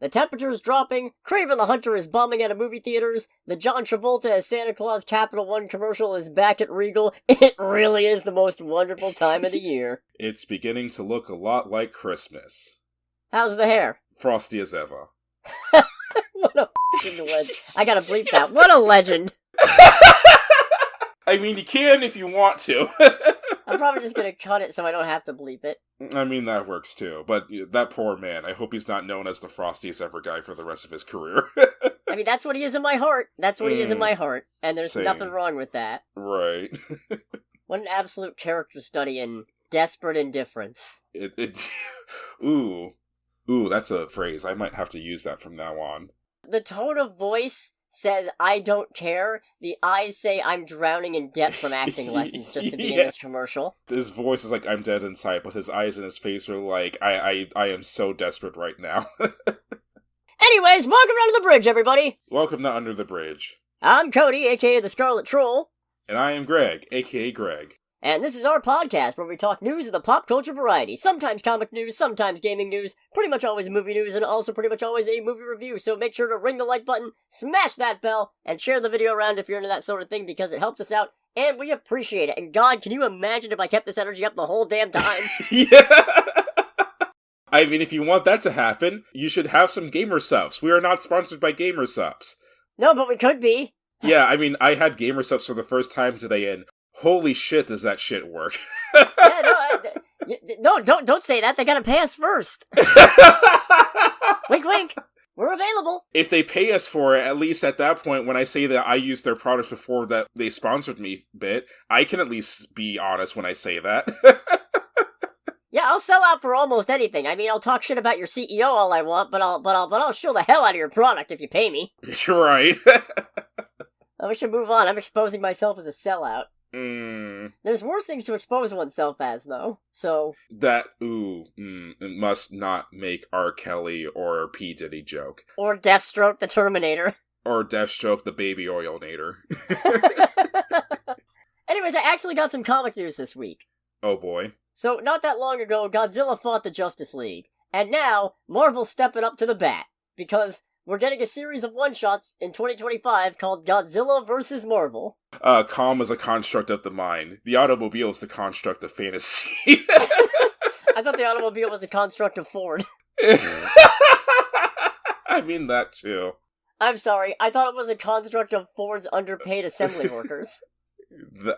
the temperature's dropping, Kraven the Hunter is bombing out of movie theaters, the John Travolta as Santa Claus Capital One commercial is back at Regal. It really is the most wonderful time of the year. It's beginning to look a lot like Christmas. How's the hair? Frosty as ever. What a f***ing legend. I gotta bleep that. What a legend. I mean, you can if you want to. I'm probably just gonna cut it so I don't have to bleep it. I mean, that works too. But that poor man, I hope he's not known as the Frostiest ever guy for the rest of his career. I mean, that's what he is in my heart. That's what he is in my heart. And there's Same. nothing wrong with that. Right. What an absolute character study in desperate indifference. Ooh, that's a phrase. I might have to use that from now on. The tone of voice says, I don't care. The eyes say, I'm drowning in debt from acting lessons just to be in this commercial. His voice is like, I'm dead inside, but his eyes and his face are like, I am so desperate right now. Anyways, welcome down to the bridge, everybody. Welcome to Under the Bridge. I'm Cody, aka the Scarlet Troll. And I am Greg, aka Greg. And this is our podcast where we talk news of the pop culture variety. Sometimes comic news, sometimes gaming news, pretty much always movie news, and also pretty much always a movie review. So make sure to ring the like button, smash that bell, and share the video around if you're into that sort of thing because it helps us out, and we appreciate it. And God, can you imagine if I kept this energy up the whole damn time? Yeah! I mean, if you want that to happen, you should have some Gamer Subs. We are not sponsored by Gamer Subs. No, but we could be. Yeah, I mean, I had Gamer Subs for the first time today, and holy shit, does that shit work. Don't say that. They gotta pay us first. Wink, wink. We're available. If they pay us for it, at least at that point, when I say that I used their products before that they sponsored me bit, I can at least be honest when I say that. Yeah, I'll sell out for almost anything. I mean, I'll talk shit about your CEO all I want, but I'll show the hell out of your product if you pay me. You're right. We should move on. I'm exposing myself as a sellout. Mm. There's worse things to expose oneself as, though. So that it must not make R. Kelly or P. Diddy joke, or Deathstroke the Terminator, or Deathstroke the Baby Oil-nator. Anyways, I actually got some comic news this week. Oh boy. So, not that long ago, Godzilla fought the Justice League. And now, Marvel's stepping up to the bat. Because we're getting a series of one-shots in 2025 called Godzilla vs. Marvel. Calm is a construct of the mind. The automobile is the construct of fantasy. I thought the automobile was a construct of Ford. I mean that too. I'm sorry, I thought it was a construct of Ford's underpaid assembly workers.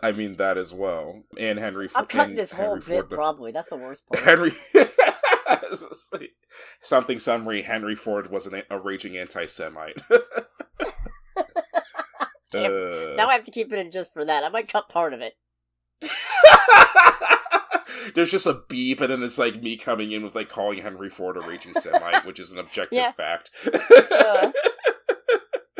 I mean that as well. And Henry Ford. I'm cutting this whole Henry bit, Ford, probably. That's the worst part. Henry... Something summary, Henry Ford was a raging anti-Semite. Now I have to keep it in just for that. I might cut part of it. There's just a beep, and then it's like me coming in with like calling Henry Ford a raging Semite, which is an objective fact.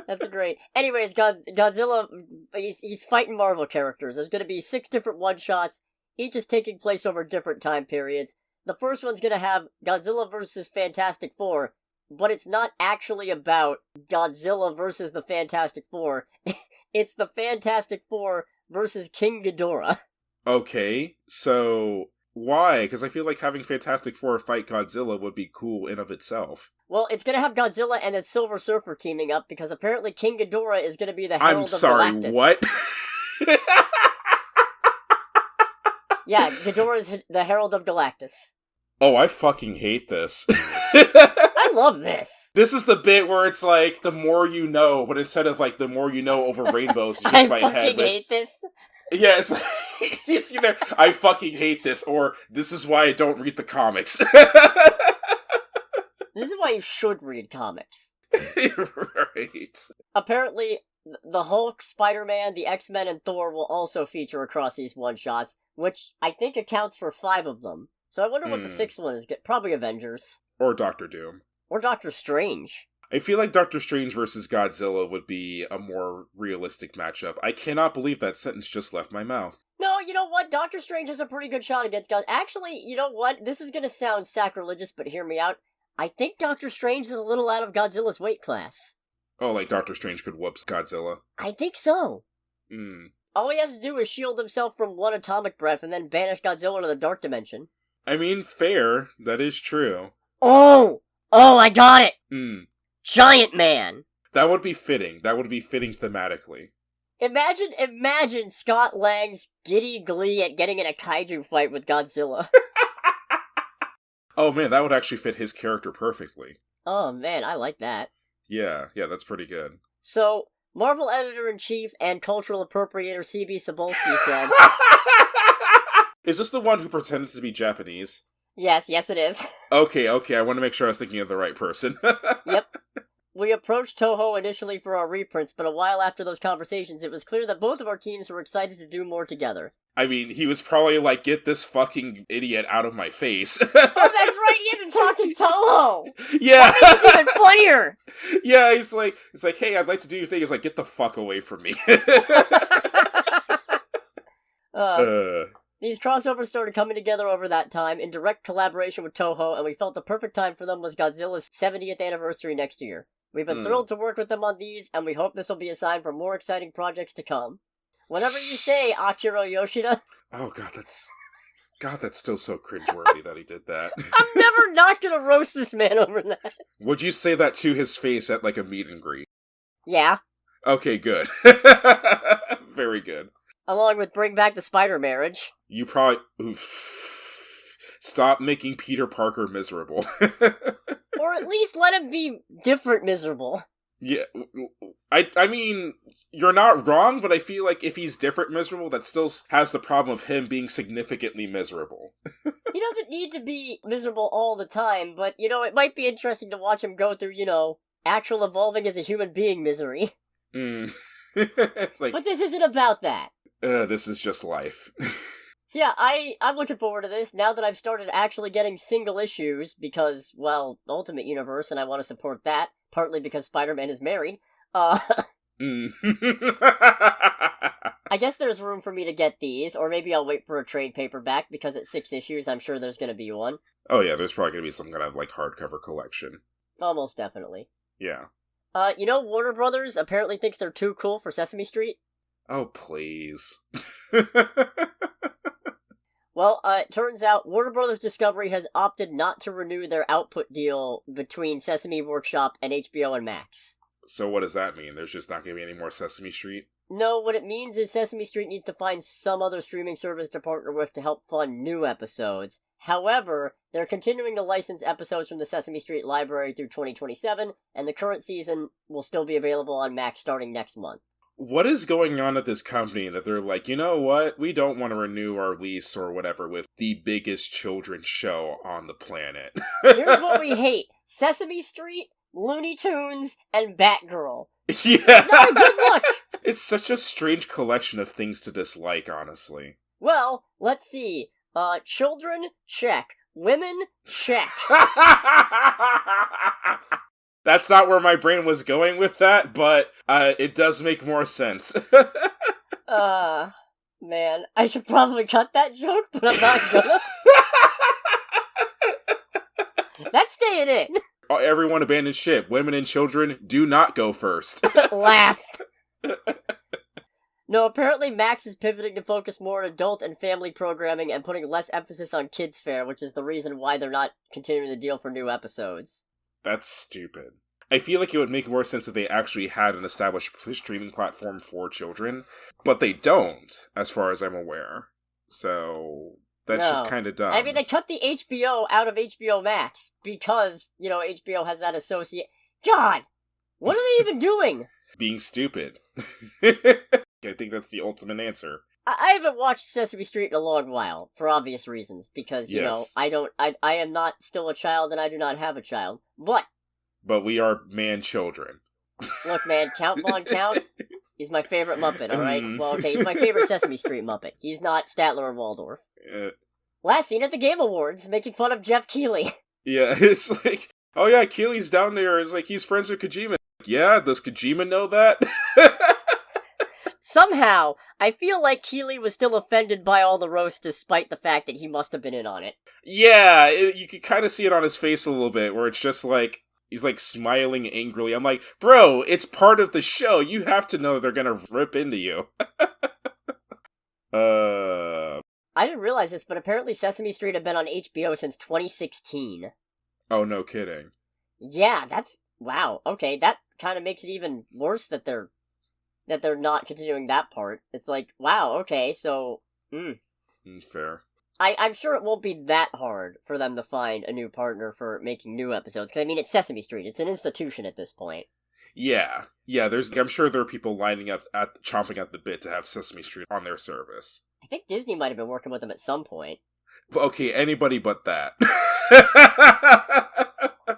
That's great. Anyways, Godzilla, he's fighting Marvel characters. There's going to be 6 different one-shots. Each is taking place over different time periods. The first one's going to have Godzilla vs. Fantastic Four, but it's not actually about Godzilla versus the Fantastic Four. It's the Fantastic Four versus King Ghidorah. Okay, so why? Because I feel like having Fantastic Four fight Godzilla would be cool in of itself. Well, it's going to have Godzilla and the Silver Surfer teaming up, because apparently King Ghidorah is going to be the Herald of Galactus. I'm sorry, what? Yeah, Ghidorah is the Herald of Galactus. Oh, I fucking hate this. I love this. This is the bit where it's like, the more you know, but instead of like, the more you know over rainbows, it's just my head. I fucking hate this. Yeah, it's either, I fucking hate this, or this is why I don't read the comics. This is why you should read comics. Right. Apparently, the Hulk, Spider-Man, the X-Men, and Thor will also feature across these one-shots, which I think accounts for 5 of them. So I wonder what the 6th one is. Probably Avengers. Or Doctor Doom. Or Doctor Strange. I feel like Doctor Strange versus Godzilla would be a more realistic matchup. I cannot believe that sentence just left my mouth. No, you know what? Doctor Strange has a pretty good shot against Godzilla. Actually, you know what? This is gonna sound sacrilegious, but hear me out. I think Doctor Strange is a little out of Godzilla's weight class. Oh, like Doctor Strange could whoop Godzilla? I think so. Hmm. All he has to do is shield himself from one atomic breath and then banish Godzilla to the dark dimension. I mean, fair. That is true. Oh! Oh, I got it! Hmm. Giant Man! That would be fitting. That would be fitting thematically. Imagine Scott Lang's giddy glee at getting in a kaiju fight with Godzilla. Oh man, that would actually fit his character perfectly. Oh man, I like that. Yeah, that's pretty good. So, Marvel Editor-in-Chief and Cultural Appropriator C.B. Cebulski said... Is this the one who pretended to be Japanese? Yes, it is. Okay, I want to make sure I was thinking of the right person. Yep. We approached Toho initially for our reprints, but a while after those conversations, it was clear that both of our teams were excited to do more together. I mean, he was probably like, get this fucking idiot out of my face. Oh, that's right, he had to talk to Toho! Yeah! That makes it even funnier! Yeah, it's like, hey, I'd like to do your thing. It's like, get the fuck away from me. These crossovers started coming together over that time in direct collaboration with Toho, and we felt the perfect time for them was Godzilla's 70th anniversary next year. We've been thrilled to work with them on these, and we hope this will be a sign for more exciting projects to come. Whenever you say, Akira Yoshida... Oh God, that's still so cringeworthy that he did that. I'm never not gonna roast this man over that. Would you say that to his face at, like, a meet and greet? Yeah. Okay, good. Very good. Along with Bring Back the Spider Marriage. You probably... Oof. Stop making Peter Parker miserable. Or at least let him be different miserable. Yeah, I mean, you're not wrong, but I feel like if he's different miserable, that still has the problem of him being significantly miserable. He doesn't need to be miserable all the time, but, it might be interesting to watch him go through, actual evolving as a human being misery. It's like, but this isn't about that. This is just life. So yeah, I'm looking forward to this, now that I've started actually getting single issues, because, well, Ultimate Universe, and I want to support that, partly because Spider-Man is married. I guess there's room for me to get these, or maybe I'll wait for a trade paperback, because at 6 issues, I'm sure there's gonna be one. Oh yeah, there's probably gonna be some kind of, like, hardcover collection. Almost definitely. Yeah. Warner Brothers apparently thinks they're too cool for Sesame Street. Oh, please. Well, it turns out Warner Brothers Discovery has opted not to renew their output deal between Sesame Workshop and HBO and Max. So what does that mean? There's just not going to be any more Sesame Street? No, what it means is Sesame Street needs to find some other streaming service to partner with to help fund new episodes. However, they're continuing to license episodes from the Sesame Street library through 2027, and the current season will still be available on Max starting next month. What is going on at this company that they're like, you know what, we don't want to renew our lease or whatever with the biggest children's show on the planet. Here's what we hate. Sesame Street, Looney Tunes, and Batgirl. Yeah. It's not a good look. It's such a strange collection of things to dislike, honestly. Well, let's see. Children, check. Women, check. That's not where my brain was going with that, but it does make more sense. Man, I should probably cut that joke, but I'm not gonna. That's staying in. Everyone abandon ship. Women and children do not go first. Last. No, apparently Max is pivoting to focus more on adult and family programming and putting less emphasis on kids' fare, which is the reason why they're not continuing the deal for new episodes. That's stupid. I feel like it would make more sense if they actually had an established streaming platform for children, but they don't, as far as I'm aware. So, that's just kind of dumb. I mean, they cut the HBO out of HBO Max, because, HBO has that associate... God! What are they even doing? Being stupid. I think that's the ultimate answer. I haven't watched Sesame Street in a long while, for obvious reasons, because, I am not still a child and I do not have a child, But we are man-children. Look, man, Count Von Count, he's my favorite Muppet, alright? Well, okay, he's my favorite Sesame Street Muppet. He's not Statler or Waldorf. Last seen at the Game Awards, making fun of Jeff Keighley. Yeah, it's like, oh yeah, Keighley's down there, it's like, he's friends with Kojima. Yeah, does Kojima know that? Somehow, I feel like Keighley was still offended by all the roast despite the fact that he must have been in on it. Yeah, you can kind of see it on his face a little bit, where it's just like, he's like smiling angrily. I'm like, bro, it's part of the show. You have to know they're gonna rip into you. I didn't realize this, but apparently Sesame Street had been on HBO since 2016. Oh, no kidding. Yeah, that's... Wow, okay, that kind of makes it even worse that they're not continuing that part. It's like, wow, okay, so... Fair. I'm sure it won't be that hard for them to find a new partner for making new episodes, because, I mean, it's Sesame Street. It's an institution at this point. Yeah. I'm sure there are people lining up chomping at the bit to have Sesame Street on their service. I think Disney might have been working with them at some point. Okay, anybody but that.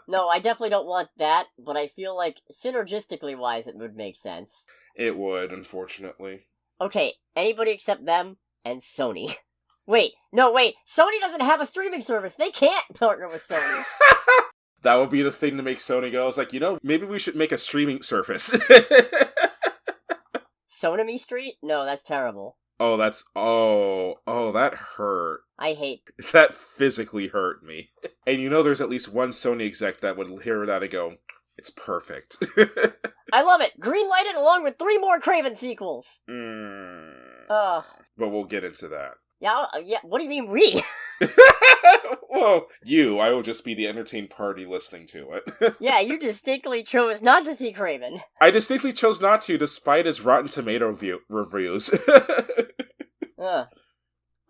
No, I definitely don't want that, but I feel like, synergistically wise, it would make sense. It would, unfortunately. Okay, anybody except them and Sony. Wait, Sony doesn't have a streaming service. They can't partner with Sony. That would be the thing to make Sony go. It's like, maybe we should make a streaming service. Sonamy Street? No, that's terrible. Oh, that hurt. I hate... That physically hurt me. And there's at least one Sony exec that would hear that and go, it's perfect. I love it! Greenlight it along with 3 more Kraven sequels! But we'll get into that. Yeah, what do you mean we? Well, I will just be the entertained party listening to it. Yeah, you distinctly chose not to see Kraven. I distinctly chose not to, despite his Rotten Tomato reviews.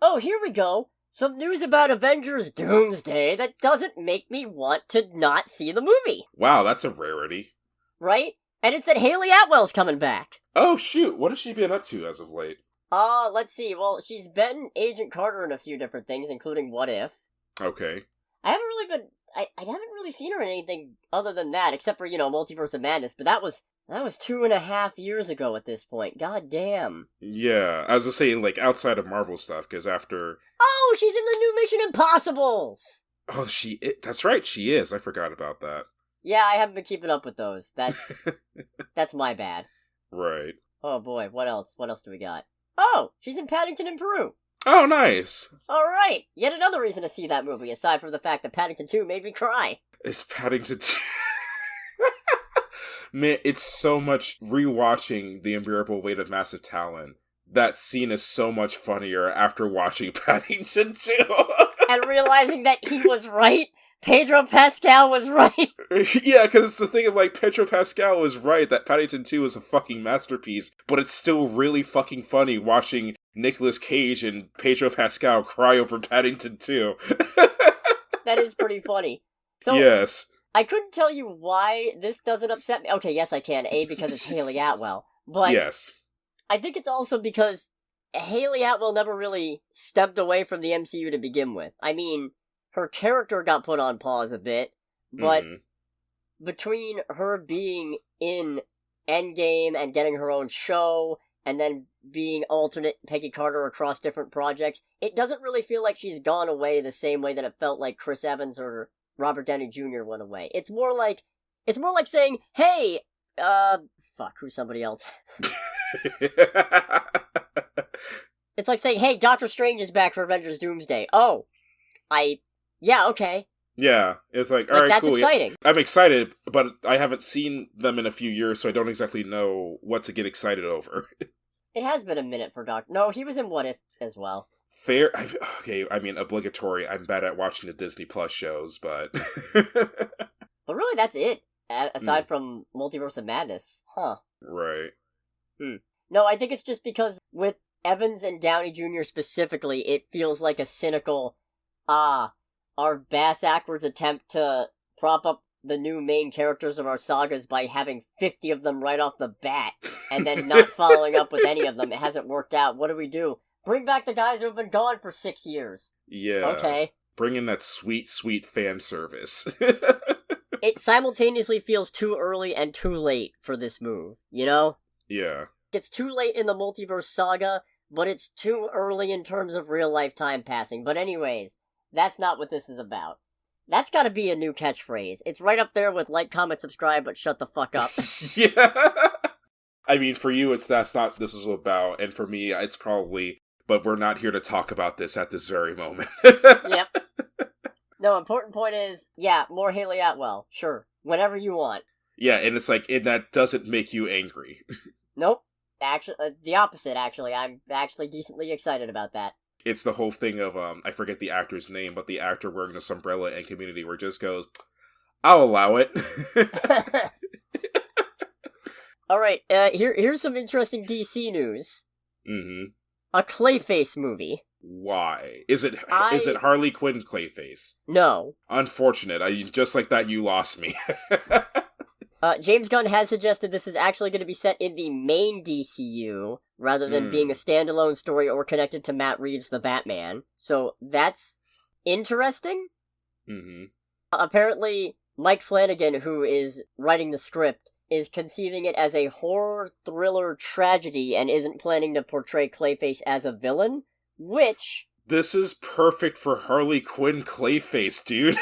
Oh, here we go. Some news about Avengers Doomsday that doesn't make me want to not see the movie. Wow, that's a rarity. Right? And it's that Hayley Atwell's coming back. Oh, shoot. What has she been up to as of late? Let's see. Well, she's been Agent Carter in a few different things, including What If. Okay. I haven't really seen her in anything other than that, except for, Multiverse of Madness, but that was 2.5 years ago at this point. God damn. Yeah, I was just saying, outside of Marvel stuff, because after... Oh, she's in the new Mission Impossibles! Oh, that's right, she is. I forgot about that. Yeah, I haven't been keeping up with those. That's my bad. Right. Oh boy, what else? What else do we got? Oh, she's in Paddington in Peru. Oh, nice. Alright, yet another reason to see that movie, aside from the fact that Paddington 2 made me cry. It's Paddington 2. Man, it's so much rewatching The Unbearable Weight of Massive Talent. That scene is so much funnier after watching Paddington 2. And realizing that he was right. Pedro Pascal was right. Yeah, because it's the thing of, Pedro Pascal was right that Paddington 2 is a fucking masterpiece, but it's still really fucking funny watching Nicolas Cage and Pedro Pascal cry over Paddington 2. That is pretty funny. So, yes. I couldn't tell you why this doesn't upset me. Okay, yes I can. A, because it's Hayley Atwell. But yes. I think it's also because Hayley Atwell never really stepped away from the MCU to begin with. I mean, her character got put on pause a bit, but between her being in Endgame and getting her own show, and then being alternate Peggy Carter across different projects, it doesn't really feel like she's gone away the same way that it felt like Chris Evans or Robert Downey Jr. went away. It's more like saying, hey, who's somebody else? It's like saying, hey, Doctor Strange is back for Avengers Doomsday. Oh, yeah, okay. Yeah, it's like, alright, that's cool. Exciting. Yeah. I'm excited, but I haven't seen them in a few years, so I don't exactly know what to get excited over. It has been a minute for No, he was in What If as well. Fair. Okay, I mean, obligatory. I'm bad at watching the Disney Plus shows, but... But really, that's it. Aside from Multiverse of Madness. Huh. Right. No, I think it's just because with Evans and Downey Jr. specifically, it feels like a cynical, our bass-ackwards attempt to prop up the new main characters of our sagas by having 50 of them right off the bat, and then not following up with any of them. It hasn't worked out. What do? Bring back the guys who have been gone for 6 years. Yeah. Okay. Bring in that sweet, sweet fan service. It simultaneously feels too early and too late for this move, you know? Yeah. It's too late in the multiverse saga, but it's too early in terms of real-life time passing. But anyways, that's not what this is about. That's gotta be a new catchphrase. It's right up there with like, comment, subscribe, but shut the fuck up. Yeah. I mean, for you, that's not what this is about, and for me, it's probably, but we're not here to talk about this at this very moment. Yep. No, important point is, yeah, more Hayley Atwell. Sure. Whenever you want. Yeah, and it's like, and that doesn't make you angry. Nope. Actually, the opposite, actually. I'm actually decently excited about that. It's the whole thing of, I forget the actor's name, but the actor wearing this umbrella in Community where it just goes, I'll allow it. Alright, here's some interesting DC news. Mm-hmm. A Clayface movie. Why? Is it Harley Quinn Clayface? No. Unfortunate. Just like that, you lost me. James Gunn has suggested this is actually going to be set in the main DCU, rather than being a standalone story or connected to Matt Reeves' The Batman. So that's interesting. Mm-hmm. Apparently, Mike Flanagan, who is writing the script, is conceiving it as a horror thriller tragedy and isn't planning to portray Clayface as a villain, which... This is perfect for Harley Quinn Clayface, dude.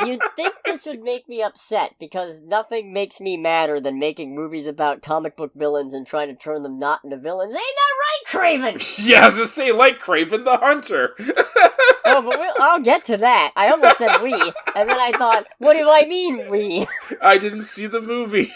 You'd think this would make me upset, because nothing makes me madder than making movies about comic book villains and trying to turn them not into villains. Ain't that right, Kraven? Yeah, I was gonna say, like Kraven the Hunter. Oh, but I'll get to that. I almost said we, and then I thought, what do I mean, we? I didn't see the movie.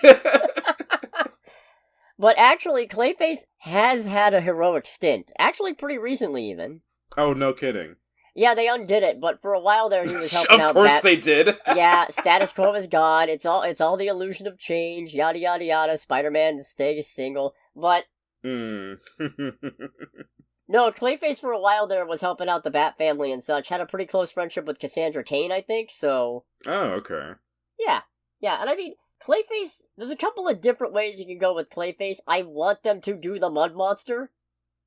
But actually, Clayface has had a heroic stint. Actually, pretty recently, even. Oh, no kidding. Yeah, they undid it, but for a while there, he was helping out. Of course they did. Yeah, status quo is gone. It's all the illusion of change. Yada yada yada. Spider-Man to stay single, but. No, Clayface for a while there was helping out the Bat family and such. Had a pretty close friendship with Cassandra Cain, I think. So. Oh, okay. Yeah, and I mean, Clayface. There's a couple of different ways you can go with Clayface. I want them to do the Mud Monster,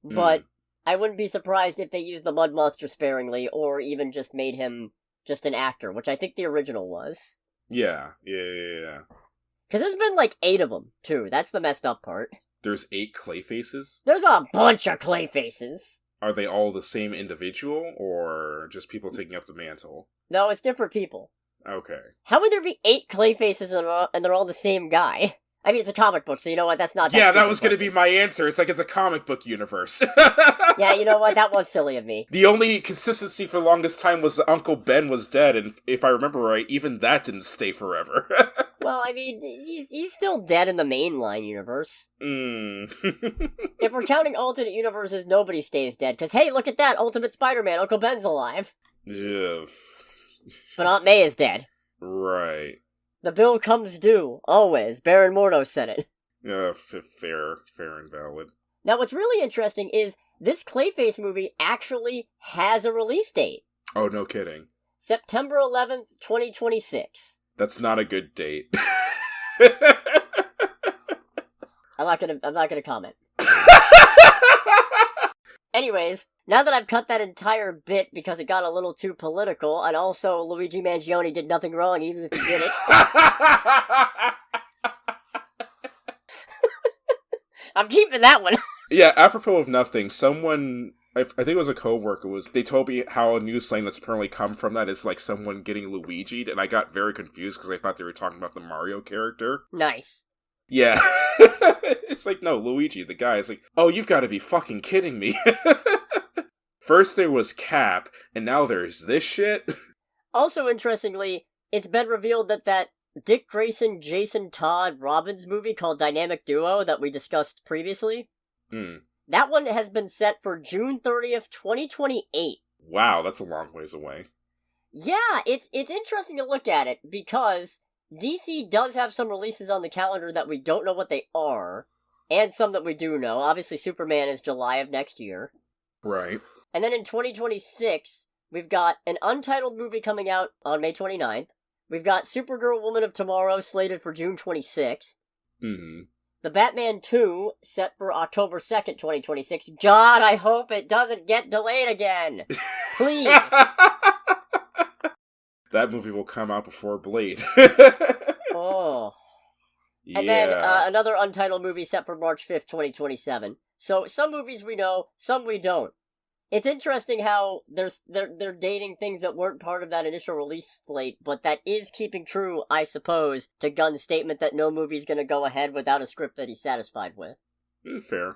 but. I wouldn't be surprised if they used the Mud Monster sparingly, or even just made him just an actor, which I think the original was. Yeah. Because there's been like 8 of them, too. That's the messed up part. There's 8 Clayfaces? There's a bunch of Clayfaces. Are they all the same individual, or just people taking up the mantle? No, it's different people. Okay. How would there be 8 Clayfaces and they're all the same guy? I mean, it's a comic book, so you know what? That's not that. Yeah, that was going to be my answer. It's like it's a comic book universe. Yeah, you know what? That was silly of me. The only consistency for the longest time was that Uncle Ben was dead, and if I remember right, even that didn't stay forever. Well, I mean, he's still dead in the mainline universe. If we're counting alternate universes, nobody stays dead, because hey, look at that! Ultimate Spider-Man, Uncle Ben's alive. Yeah. But Aunt May is dead. Right. The bill comes due, always. Baron Mordo said it. Fair and valid. Now, what's really interesting is this Clayface movie actually has a release date. Oh, no kidding. September 11th, 2026. That's not a good date. I'm not gonna comment. Anyways, now that I've cut that entire bit because it got a little too political, and also Luigi Mangione did nothing wrong even if he did it. I'm keeping that one. Yeah, apropos of nothing, someone, I think it was a co-worker, they told me how a new slang that's apparently come from that is like someone getting Luigi'd, and I got very confused because I thought they were talking about the Mario character. Nice. Yeah. It's like, no, Luigi, the guy, is like, oh, you've got to be fucking kidding me. First there was Cap, and now there's this shit? Also, interestingly, it's been revealed that Dick Grayson, Jason Todd Robbins movie called Dynamic Duo that we discussed previously, that one has been set for June 30th, 2028. Wow, that's a long ways away. Yeah, it's interesting to look at it, because DC does have some releases on the calendar that we don't know what they are, and some that we do know. Obviously, Superman is July of next year. Right. And then in 2026, we've got an untitled movie coming out on May 29th. We've got Supergirl Woman of Tomorrow slated for June 26th. The Batman 2 set for October 2nd, 2026. God, I hope it doesn't get delayed again. Please. That movie will come out before Blade. Oh. Yeah. And then another untitled movie set for March 5th, 2027. So some movies we know, some we don't. It's interesting how they're dating things that weren't part of that initial release slate, but that is keeping true, I suppose, to Gunn's statement that no movie's gonna go ahead without a script that he's satisfied with. Fair.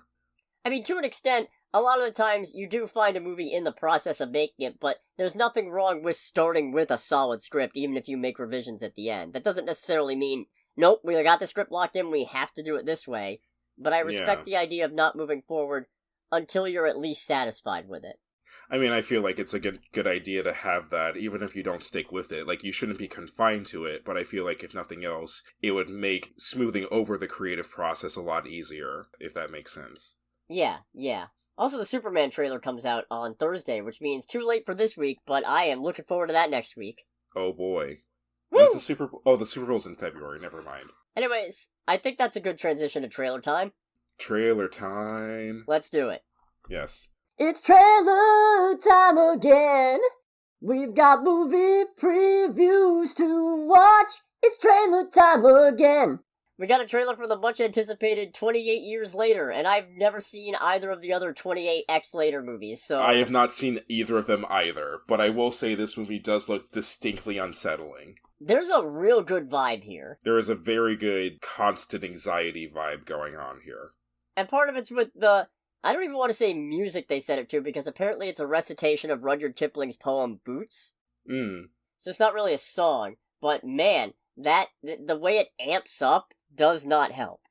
I mean, to an extent, a lot of the times you do find a movie in the process of making it, but there's nothing wrong with starting with a solid script, even if you make revisions at the end. That doesn't necessarily mean, nope, we got the script locked in, we have to do it this way. But I respect the idea of not moving forward until you're at least satisfied with it. I mean, I feel like it's a good idea to have that, even if you don't stick with it. Like, you shouldn't be confined to it, but I feel like, if nothing else, it would make smoothing over the creative process a lot easier, if that makes sense. Yeah. Also, the Superman trailer comes out on Thursday, which means too late for this week, but I am looking forward to that next week. Oh boy. Woo! When's the Super Bowl? Oh, the Super Bowl's in February, never mind. Anyways, I think that's a good transition to trailer time. Trailer time. Let's do it. Yes. It's trailer time again. We've got movie previews to watch. It's trailer time again. We got a trailer for the much anticipated 28 Years Later, and I've never seen either of the other 28X Later movies, so... I have not seen either of them either, but I will say this movie does look distinctly unsettling. There's a real good vibe here. There is a very good constant anxiety vibe going on here. And part of it's with the... I don't even want to say music they set it to, because apparently it's a recitation of Rudyard Kipling's poem Boots. So it's not really a song, but man, the way it amps up does not help.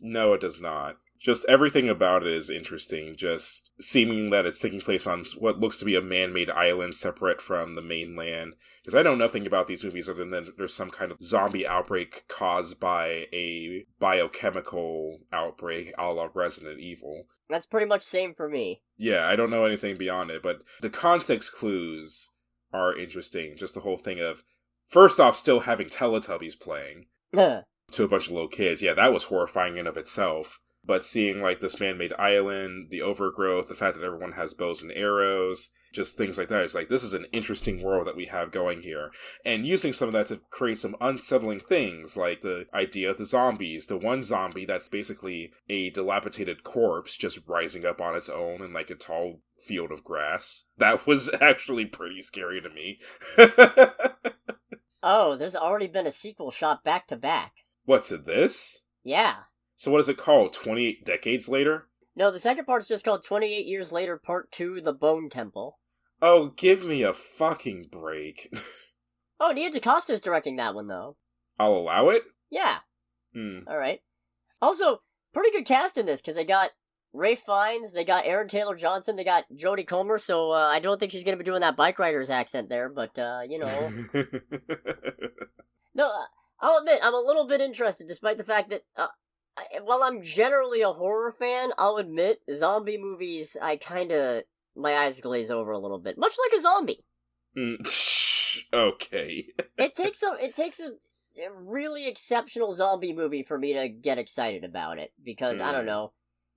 No, it does not. Just everything about it is interesting, just seeming that it's taking place on what looks to be a man-made island separate from the mainland. Because I know nothing about these movies other than there's some kind of zombie outbreak caused by a biochemical outbreak a la Resident Evil. That's pretty much same for me. Yeah, I don't know anything beyond it, but the context clues are interesting. Just the whole thing of, first off, still having Teletubbies playing to a bunch of little kids. Yeah, that was horrifying in of itself. But seeing, like, this man-made island, the overgrowth, the fact that everyone has bows and arrows, just things like that. It's like, this is an interesting world that we have going here. And using some of that to create some unsettling things, like the idea of the zombies. The one zombie that's basically a dilapidated corpse just rising up on its own in, like, a tall field of grass. That was actually pretty scary to me. Oh, there's already been a sequel shot back to back. What's it, this? Yeah. So what is it called? 28 Decades Later? No, the second part's just called 28 Years Later Part 2, The Bone Temple. Oh, give me a fucking break. Oh, Nia DaCosta's directing that one, though. I'll allow it? Yeah. Alright. Also, pretty good cast in this, because they got Ray Fiennes, they got Aaron Taylor-Johnson, they got Jodie Comer, so I don't think she's going to be doing that bike rider's accent there, but, you know. No, I'll admit, I'm a little bit interested, despite the fact that... while I'm generally a horror fan, I'll admit, zombie movies, my eyes glaze over a little bit. Much like a zombie. Okay. It takes a really exceptional zombie movie for me to get excited about it. Because, I don't know,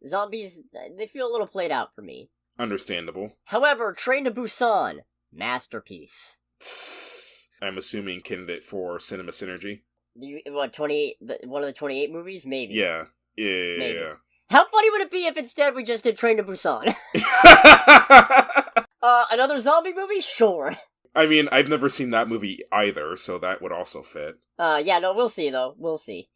zombies, they feel a little played out for me. Understandable. However, Train to Busan, masterpiece. I'm assuming candidate for Cinema Synergy. What, 28, one of the 28 movies? Maybe. Yeah. Maybe. Yeah. How funny would it be if instead we just did Train to Busan? Another zombie movie? Sure. I mean, I've never seen that movie either, so that would also fit. Yeah, no, we'll see, though. We'll see.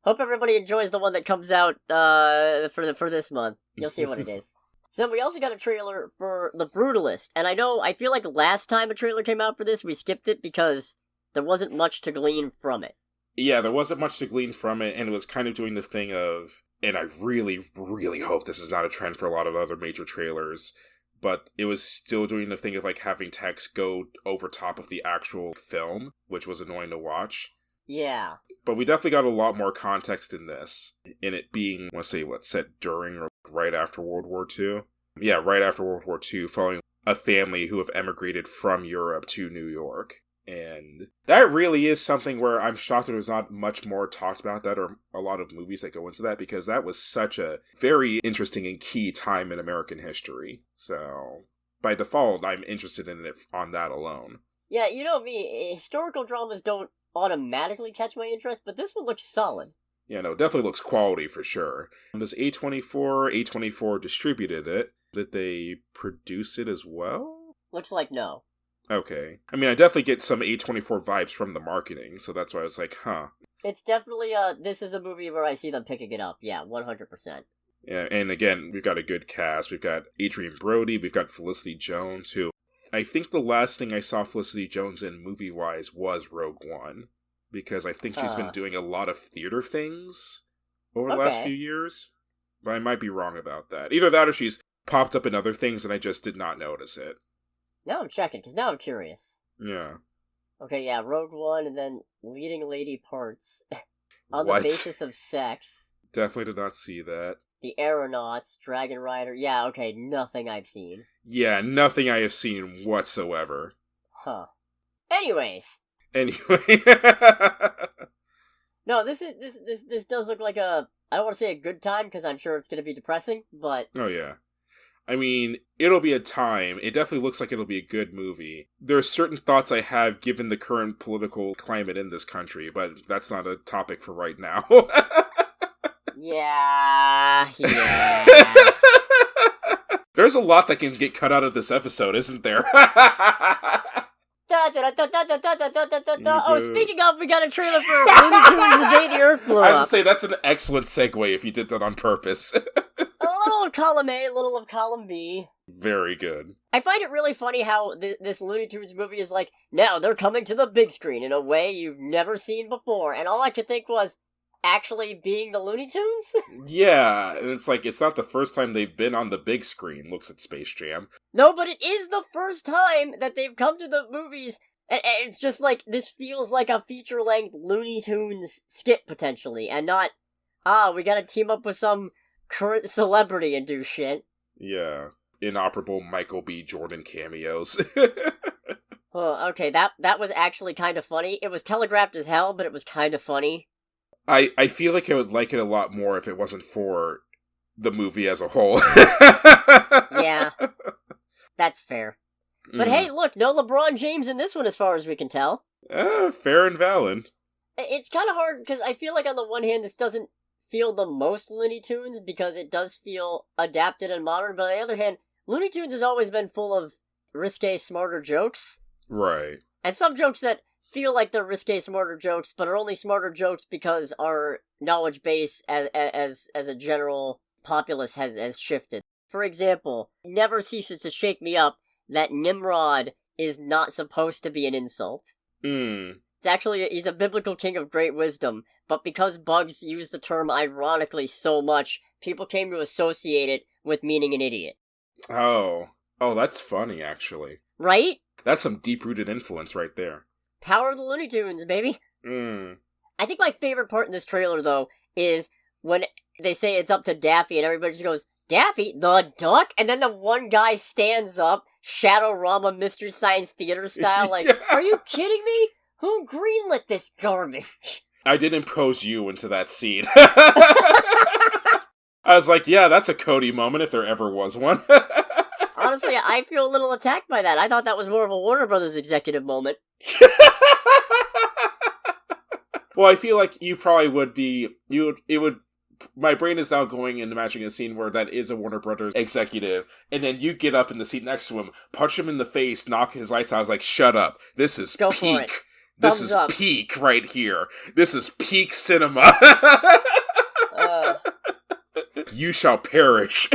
Hope everybody enjoys the one that comes out, for this month. You'll see what it is. So then we also got a trailer for The Brutalist, and I feel like last time a trailer came out for this, we skipped it because there wasn't much to glean from it. Yeah, there wasn't much to glean from it, and it was kind of doing the thing of, and I really, really hope this is not a trend for a lot of other major trailers, but it was still doing the thing of, like, having text go over top of the actual film, which was annoying to watch. Yeah. But we definitely got a lot more context in this, in it being, set during or right after World War II. Yeah, right after World War II, following a family who have emigrated from Europe to New York. And that really is something where I'm shocked that there's not much more talked about that, or a lot of movies that go into that, because that was such a very interesting and key time in American history. So, by default, I'm interested in it on that alone. Yeah, you know me, historical dramas don't automatically catch my interest, but this one looks solid. Yeah, no, it definitely looks quality for sure. Does A24 distributed it? Did they produce it as well? Looks like no. Okay. I mean, I definitely get some A24 vibes from the marketing, so that's why I was like, huh. It's definitely, this is a movie where I see them picking it up, yeah, 100%. Yeah, and again, we've got a good cast. We've got Adrian Brody, we've got Felicity Jones, who... I think the last thing I saw Felicity Jones in movie-wise was Rogue One, because I think she's been doing a lot of theater things over the last few years, but I might be wrong about that. Either that or she's popped up in other things and I just did not notice it. Now I'm checking, because now I'm curious. Yeah. Okay, yeah, Rogue One, and then leading lady parts. On What? the basis of sex. Definitely did not see that. The Aeronauts, Dragon Rider. Yeah, okay, nothing I've seen. Yeah, nothing I have seen whatsoever. Huh. Anyways. Anyway. No, this does look like I don't want to say a good time, because I'm sure it's going to be depressing, but... Oh, yeah. I mean, it'll be a time. It definitely looks like it'll be a good movie. There are certain thoughts I have given the current political climate in this country, but that's not a topic for right now. Yeah. There's a lot that can get cut out of this episode, isn't there? Oh, speaking of, we got a trailer for Looney Tunes Invade the Earth Blow Up. I was to say, that's an excellent segue if you did that on purpose. A little of column A, a little of column B. Very good. I find it really funny how this Looney Tunes movie is like, now they're coming to the big screen in a way you've never seen before, and all I could think was, actually being the Looney Tunes? Yeah, and it's like, it's not the first time they've been on the big screen, looks at Space Jam. No, but it is the first time that they've come to the movies, and it's just like, this feels like a feature-length Looney Tunes skit, potentially, and not, we gotta team up with some current celebrity and do shit. Yeah, inoperable Michael B. Jordan cameos. Oh, okay, that was actually kind of funny. It was telegraphed as hell, but it was kind of funny. I feel like I would like it a lot more if it wasn't for the movie as a whole. Yeah, that's fair. But hey, look, no LeBron James in this one as far as we can tell. Fair and valid. It's kind of hard, because I feel like on the one hand this doesn't feel the most Looney Tunes, because it does feel adapted and modern, but on the other hand, Looney Tunes has always been full of risque, smarter jokes. Right. And some jokes that feel like they're risque, smarter jokes, but are only smarter jokes because our knowledge base as a general populace has shifted. For example, never ceases to shake me up that Nimrod is not supposed to be an insult. It's actually, he's a biblical king of great wisdom, but because Bugs used the term ironically so much, people came to associate it with meaning an idiot. Oh, that's funny, actually. Right? That's some deep-rooted influence right there. Power of the Looney Tunes, baby. I think my favorite part in this trailer, though, is when they say it's up to Daffy, and everybody just goes, Daffy, the duck? And then the one guy stands up, Shadowrama Mystery Science Theater style, like, Are you kidding me? Who greenlit this garbage? I did impose you into that scene. I was like, yeah, that's a Cody moment if there ever was one. Honestly, I feel a little attacked by that. I thought that was more of a Warner Brothers executive moment. Well, I feel like you probably would be... My brain is now going and imagining a scene where that is a Warner Brothers executive, and then you get up in the seat next to him, punch him in the face, knock his lights out. I was like, shut up. This is Go peak. This is peak right here. This is peak cinema. You shall perish.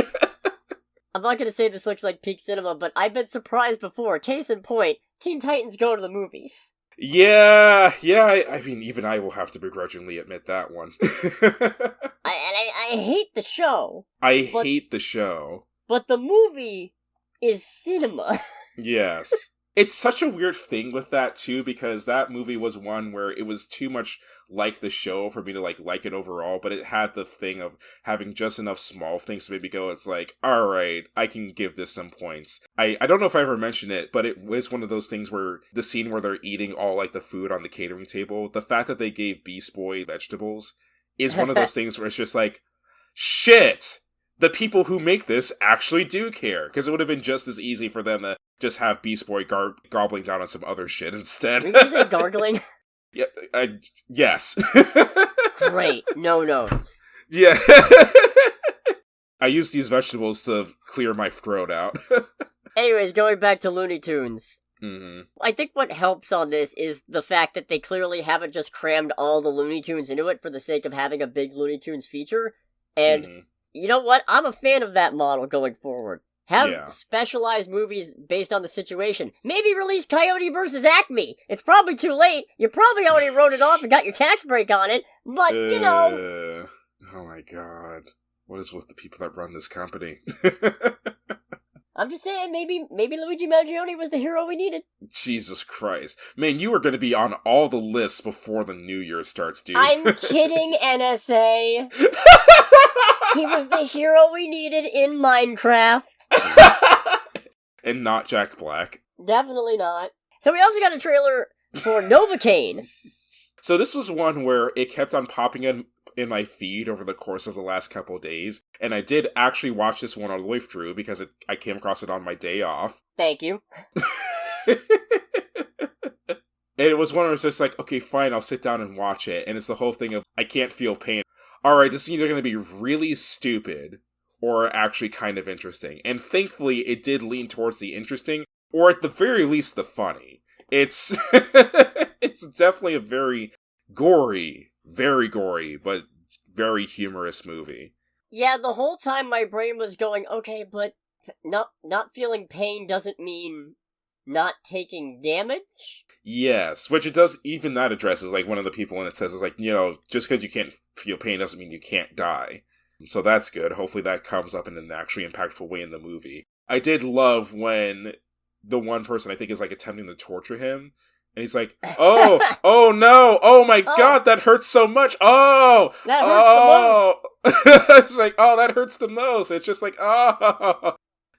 I'm not gonna say this looks like peak cinema, but I've been surprised before. Case in point, Teen Titans Go to the movies. Yeah, I mean, even I will have to begrudgingly admit that one. I hate the show. I hate the show. But the movie is cinema. Yes. It's such a weird thing with that, too, because that movie was one where it was too much like the show for me to, like it overall, but it had the thing of having just enough small things to make me go, it's like, alright, I can give this some points. I don't know if I ever mentioned it, but it was one of those things where the scene where they're eating all, like, the food on the catering table, the fact that they gave Beast Boy vegetables is one of those things where it's just like, shit! The people who make this actually do care, because it would have been just as easy for them to just have Beast Boy gobbling down on some other shit instead. Did you say gargling? Yeah, yes. Great, no notes. Yeah. I use these vegetables to clear my throat out. Anyways, going back to Looney Tunes. Mm-hmm. I think what helps on this is the fact that they clearly haven't just crammed all the Looney Tunes into it for the sake of having a big Looney Tunes feature. And you know what? I'm a fan of that model going forward. Have specialized movies based on the situation. Maybe release Coyote vs. Acme. It's probably too late. You probably already wrote it off and got your tax break on it. But, you know... Oh my god. What is with the people that run this company? I'm just saying, maybe Luigi Mangione was the hero we needed. Jesus Christ. Man, you are going to be on all the lists before the new year starts, dude. I'm kidding, NSA. He was the hero we needed in Minecraft. And not Jack Black. Definitely not. So we also got a trailer for Novocaine. So this was one where it kept on popping in my feed over the course of the last couple of days, and I did actually watch this one all the way through because I came across it on my day off. Thank you. And it was one where it's just like, okay, fine, I'll sit down and watch it, and it's the whole thing of, I can't feel pain. Alright, this is either going to be really stupid, or actually kind of interesting. And thankfully, it did lean towards the interesting, or at the very least, the funny. It's it's definitely a very gory, but very humorous movie. Yeah, the whole time my brain was going, okay, but not feeling pain doesn't mean not taking damage? Yes, which it does, even that addresses, like, one of the people in it says, is like, just because you can't feel pain doesn't mean you can't die. So that's good. Hopefully that comes up in an actually impactful way in the movie. I did love when the one person I think is, like, attempting to torture him, and he's like, oh no, oh my god, that hurts so much, that hurts the most. It's like, that hurts the most. It's just like,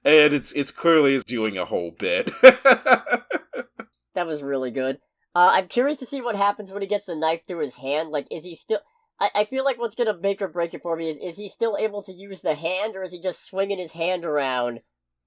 and it's clearly doing a whole bit. That was really good. I'm curious to see what happens when he gets the knife through his hand. Like, is he still... I feel like what's gonna make or break it for me is he still able to use the hand, or is he just swinging his hand around?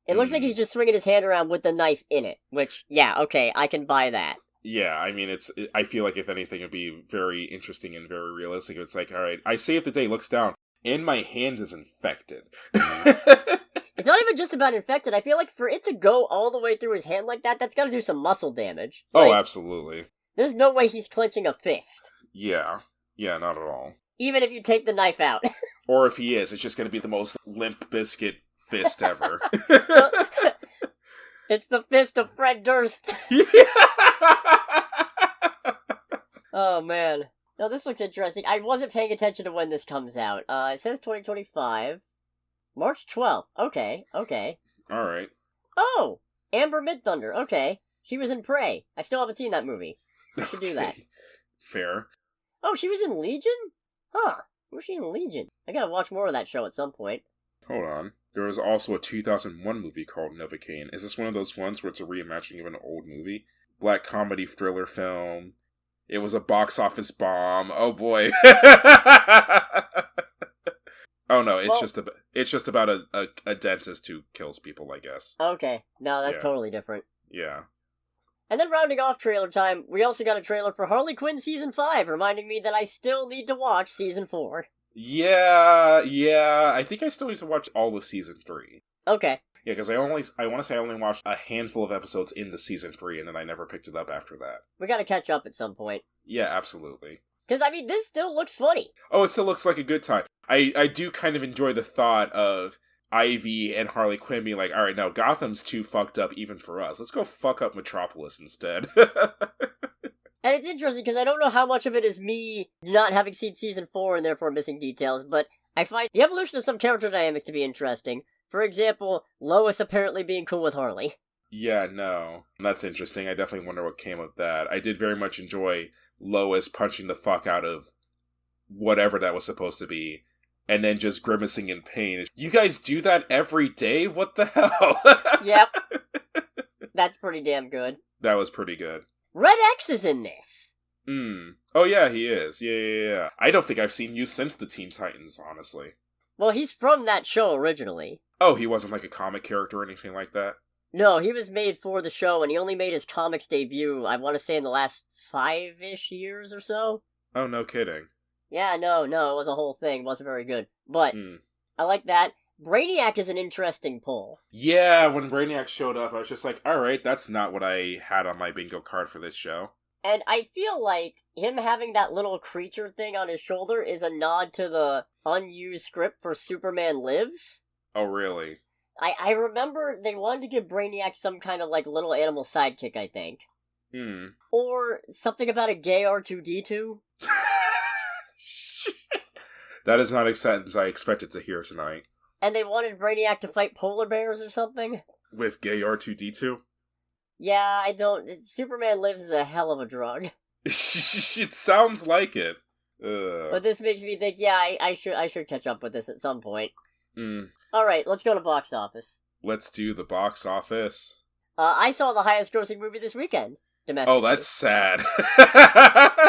It looks like he's just swinging his hand around with the knife in it, which, yeah, okay, I can buy that. Yeah, I mean, I feel like, if anything, it'd be very interesting and very realistic. It's like, alright, I save the day, looks down, and my hand is infected. It's not even just about infected. I feel like for it to go all the way through his hand like that, that's gotta do some muscle damage. Oh, absolutely. There's no way he's clenching a fist. Yeah, not at all. Even if you take the knife out. Or if he is, it's just gonna be the most Limp Bizkit fist ever. It's the fist of Fred Durst. Oh, man. No, this looks interesting. I wasn't paying attention to when this comes out. It says 2025. March 12th. Okay. Alright. Oh! Amber Midthunder. Okay. She was in Prey. I still haven't seen that movie. I should do that. Fair. Oh, she was in Legion? Huh. Where's she in Legion? I gotta watch more of that show at some point. Hold on. There was also a 2001 movie called Novocaine. Is this one of those ones where it's a reimagining of an old movie? Black comedy thriller film. It was a box office bomb. Oh boy. Oh no, it's just about a dentist who kills people, I guess. Okay. No, that's totally different. Yeah. And then rounding off trailer time, we also got a trailer for Harley Quinn Season 5, reminding me that I still need to watch Season 4. Yeah, I think I still need to watch all of Season 3. Okay. Yeah, because I want to say I only watched a handful of episodes in the Season 3, and then I never picked it up after that. We gotta catch up at some point. Yeah, absolutely. Because, I mean, this still looks funny. Oh, it still looks like a good time. I do kind of enjoy the thought of Ivy and Harley Quinn being like, alright, no, Gotham's too fucked up even for us. Let's go fuck up Metropolis instead. And it's interesting because I don't know how much of it is me not having seen Season 4 and therefore missing details, but I find the evolution of some character dynamics to be interesting. For example, Lois apparently being cool with Harley. Yeah, no. That's interesting. I definitely wonder what came of that. I did very much enjoy Lois punching the fuck out of whatever that was supposed to be, and then just grimacing in pain. You guys do that every day? What the hell? Yep. That's pretty damn good. That was pretty good. Red X is in this. Oh yeah, he is. Yeah. I don't think I've seen you since the Teen Titans, honestly. Well, he's from that show originally. Oh, he wasn't like a comic character or anything like that? No, he was made for the show, and he only made his comics debut, I want to say, in the last 5-ish years or so. Oh, no kidding. Yeah, no, it was a whole thing. It wasn't very good. But, I like that. Brainiac is an interesting pull. Yeah, when Brainiac showed up, I was just like, alright, that's not what I had on my bingo card for this show. And I feel like him having that little creature thing on his shoulder is a nod to the unused script for Superman Lives. Oh, really? I remember they wanted to give Brainiac some kind of, like, little animal sidekick, I think. Or something about a gay R2-D2. That is not a sentence I expected to hear tonight. And they wanted Brainiac to fight polar bears or something? With gay R2-D2? Yeah, I don't... Superman Lives is a hell of a drug. It sounds like it. But this makes me think, yeah, I should catch up with this at some point. Mm. Alright, let's go to box office. Let's do the box office. I saw the highest grossing movie this weekend, domestically. Oh, that's sad.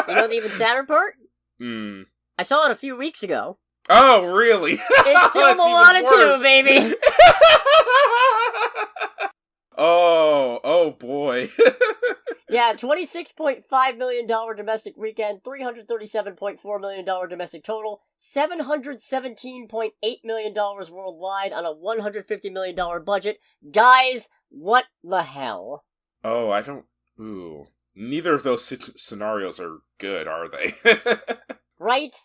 You know the even sadder part? Mm. I saw it a few weeks ago. Oh, really? It's still Moana 2, baby! Oh boy. Yeah, $26.5 million domestic weekend, $337.4 million domestic total, $717.8 million worldwide on a $150 million budget. Guys, what the hell? Oh, I don't... Ooh. Neither of those scenarios are good, are they? Right?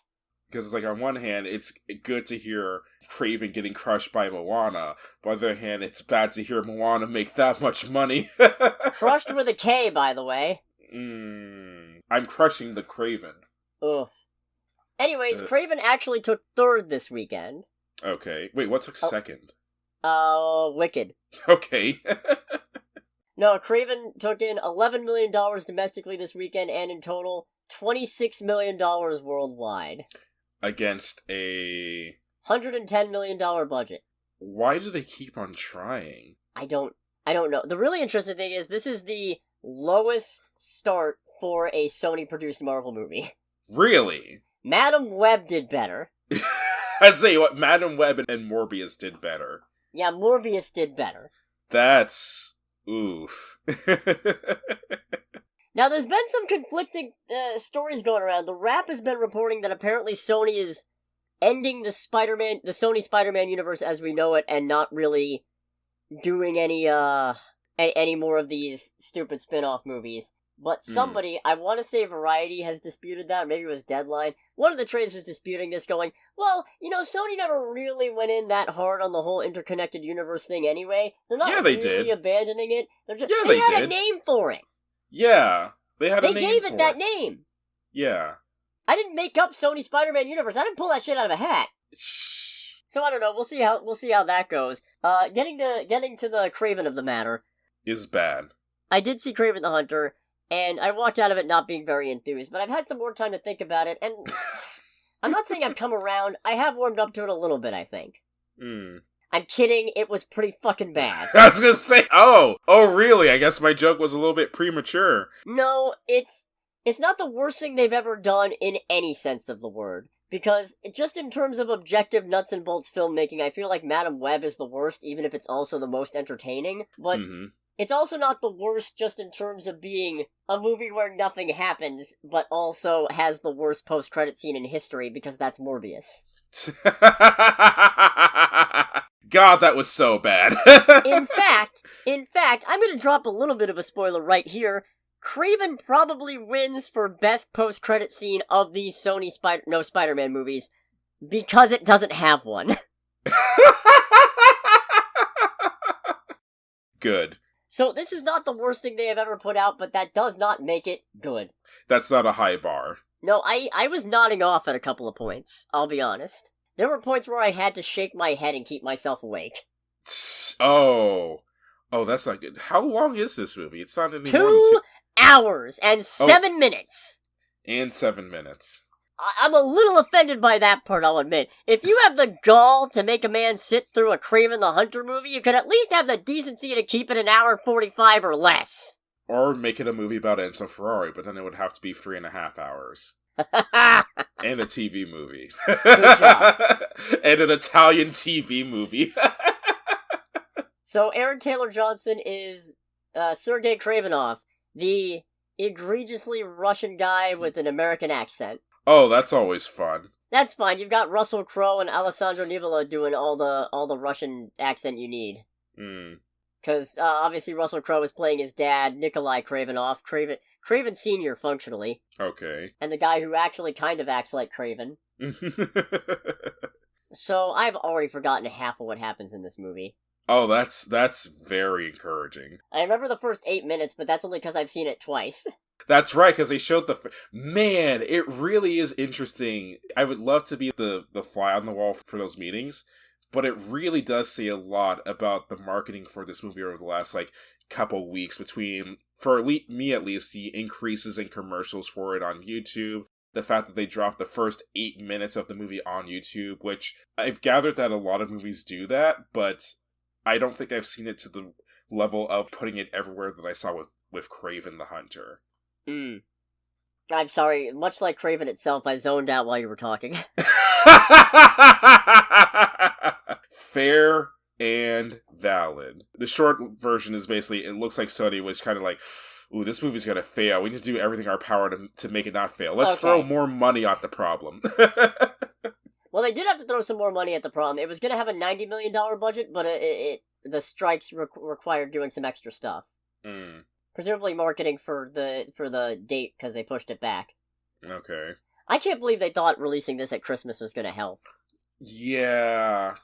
Because it's like, on one hand, it's good to hear Kraven getting crushed by Moana. But on the other hand, it's bad to hear Moana make that much money. Crushed with a K, by the way. I'm crushing the Kraven. Ugh. Anyways, Kraven actually took third this weekend. Okay. Wait, what took second? Wicked. Okay. No, Kraven took in $11 million domestically this weekend, and in total, $26 million worldwide. Against a... $110 million budget. Why do they keep on trying? I don't know. The really interesting thing is this is the lowest start for a Sony-produced Marvel movie. Really? Madam Web did better. I say what, Madam Web and Morbius did better. Yeah, Morbius did better. That's... oof. Now, there's been some conflicting stories going around. The Wrap has been reporting that apparently Sony is ending the Sony Spider-Man Universe as we know it, and not really doing any more of these stupid spin-off movies. But somebody, I want to say Variety, has disputed that, or maybe it was Deadline. One of the trades was disputing this, going, well, you know, Sony never really went in that hard on the whole interconnected universe thing anyway. They're not really abandoning it. They had a name for it. Yeah, they had a name for it. They gave it that name. Yeah. I didn't make up Sony Spider-Man Universe. I didn't pull that shit out of a hat. So I don't know. We'll see how that goes. Getting to the Kraven of the matter is bad. I did see Kraven the Hunter, and I walked out of it not being very enthused. But I've had some more time to think about it, and I'm not saying I've come around. I have warmed up to it a little bit, I think. I'm kidding, it was pretty fucking bad. I was gonna say, oh really? I guess my joke was a little bit premature. No, it's not the worst thing they've ever done in any sense of the word. Because, just in terms of objective nuts and bolts filmmaking, I feel like Madam Web is the worst, even if it's also the most entertaining. But it's also not the worst just in terms of being a movie where nothing happens, but also has the worst post-credit scene in history, because that's Morbius. God, that was so bad. In fact, I'm going to drop a little bit of a spoiler right here. Kraven probably wins for best post-credit scene of these Sony Spider-Man movies because it doesn't have one. Good. So this is not the worst thing they have ever put out, but that does not make it good. That's not a high bar. No, I was nodding off at a couple of points, I'll be honest. There were points where I had to shake my head and keep myself awake. Oh, that's not good. How long is this movie? It's not any 2 hours and 7 minutes. And 7 minutes. I'm a little offended by that part, I'll admit. If you have the gall to make a man sit through a Kraven the Hunter movie, you could at least have the decency to keep it 1:45 or less. Or make it a movie about Enzo Ferrari, but then it would have to be 3.5 hours. And a TV movie. Good job. And an Italian TV movie. So Aaron Taylor Johnson is Sergei Kravenov, the egregiously Russian guy with an American accent. Oh, that's always fun. That's fine. You've got Russell Crowe and Alessandro Nivola doing all the Russian accent you need. Because obviously Russell Crowe is playing his dad, Nikolai Kravenov, Kraven Sr. functionally. Okay. And the guy who actually kind of acts like Kraven. So I've already forgotten half of what happens in this movie. Oh, that's very encouraging. I remember the first 8 minutes, but that's only because I've seen it twice. That's right, because they showed Man, it really is interesting. I would love to be the fly on the wall for those meetings, but it really does say a lot about the marketing for this movie over the last, like, couple weeks between, for me at least, the increases in commercials for it on YouTube, the fact that they dropped the first 8 minutes of the movie on YouTube, which I've gathered that a lot of movies do that, but I don't think I've seen it to the level of putting it everywhere that I saw with Kraven the Hunter. I'm sorry, much like Kraven itself, I zoned out while you were talking. Fair and valid. The short version is basically, it looks like Sony was kind of like, ooh, this movie's gonna fail. We need to do everything in our power to make it not fail. Let's throw more money at the problem. Well, they did have to throw some more money at the problem. It was gonna have a $90 million budget, but the strikes required doing some extra stuff. Presumably marketing for the date, because they pushed it back. Okay. I can't believe they thought releasing this at Christmas was gonna help. Yeah.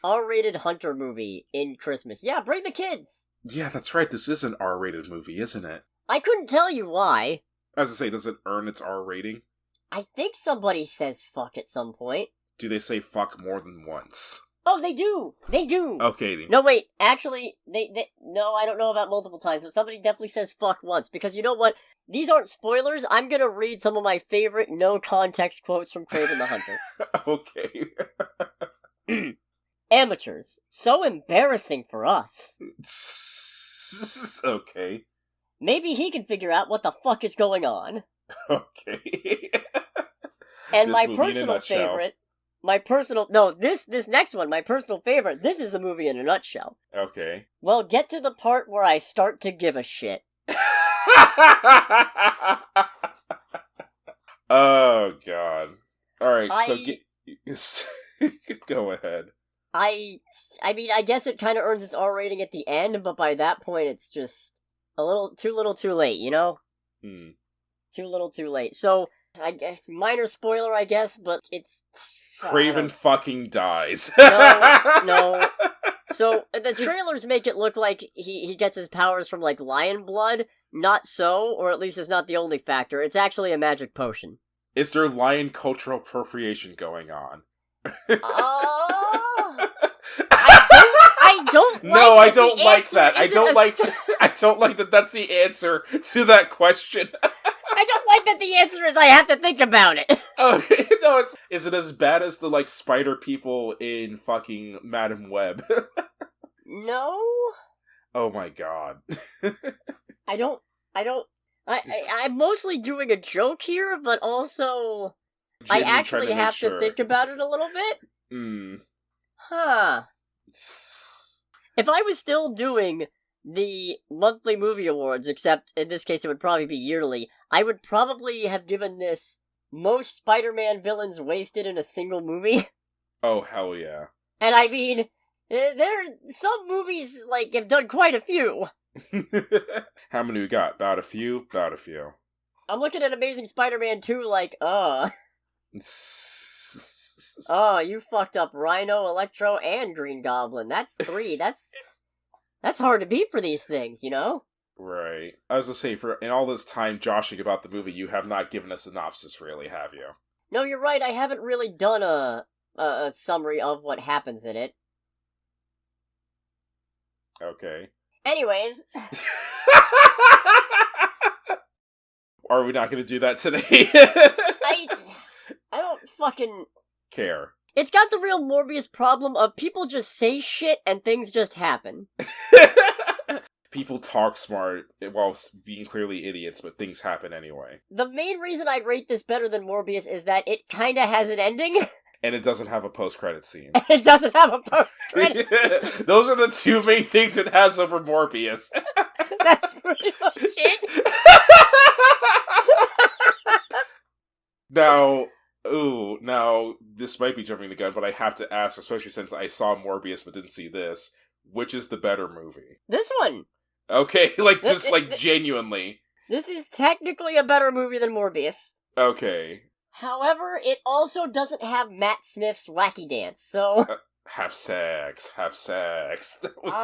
R-rated Hunter movie in Christmas. Yeah, bring the kids! Yeah, that's right. This is an R-rated movie, isn't it? I couldn't tell you why. As I say, does it earn its R rating? I think somebody says fuck at some point. Do they say fuck more than once? Oh, they do! They do! Okay. No, wait. Actually, no, I don't know about multiple times, but somebody definitely says fuck once. Because you know what? These aren't spoilers. I'm gonna read some of my favorite no-context quotes from Kraven the Hunter. Okay. Amateurs. So embarrassing for us. Okay. Maybe he can figure out what the fuck is going on. Okay. And my personal favorite... this next one, my personal favorite, this is the movie in a nutshell. Okay. Well, get to the part where I start to give a shit. Oh, God. Alright, so go ahead. I mean, I guess it kind of earns its R rating at the end, but by that point it's just a little too late, you know? Too little too late. So, I guess, minor spoiler, I guess, but it's... Kraven fucking dies. No. So, the trailers make it look like he gets his powers from, like, lion blood. Not so, or at least it's not the only factor. It's actually a magic potion. Is there lion cultural appropriation going on? I don't like No, I don't like that. I don't like that that's the answer to that question. I don't like that the answer is I have to think about it. Okay, no, is it as bad as the, like, spider people in fucking Madam Web? No. Oh my god. I'm mostly doing a joke here, but also I actually have to think about it a little bit. Huh. If I was still doing the monthly movie awards, except in this case it would probably be yearly, I would probably have given this most Spider-Man villains wasted in a single movie. Oh, hell yeah. And I mean, some movies, like, have done quite a few. How many we got? About a few? About a few. I'm looking at Amazing Spider-Man 2 like, Oh, you fucked up Rhino, Electro, and Green Goblin. That's 3. That's hard to beat for these things, you know? Right. I was gonna say, in all this time joshing about the movie, you have not given a synopsis, really, have you? No, you're right. I haven't really done a summary of what happens in it. Okay. Anyways. Are we not going to do that today? I don't fucking... care. It's got the real Morbius problem of people just say shit and things just happen. People talk smart while being clearly idiots, but things happen anyway. The main reason I'd rate this better than Morbius is that it kinda has an ending. And it doesn't have a post-credit scene. It doesn't have a post-credit scene. Those are the two main things it has over Morbius. That's pretty much it. Now, this might be jumping the gun, but I have to ask, especially since I saw Morbius but didn't see this, which is the better movie? This one. Okay, genuinely. This is technically a better movie than Morbius. Okay. However, it also doesn't have Matt Smith's wacky dance, so... Have sex. That was...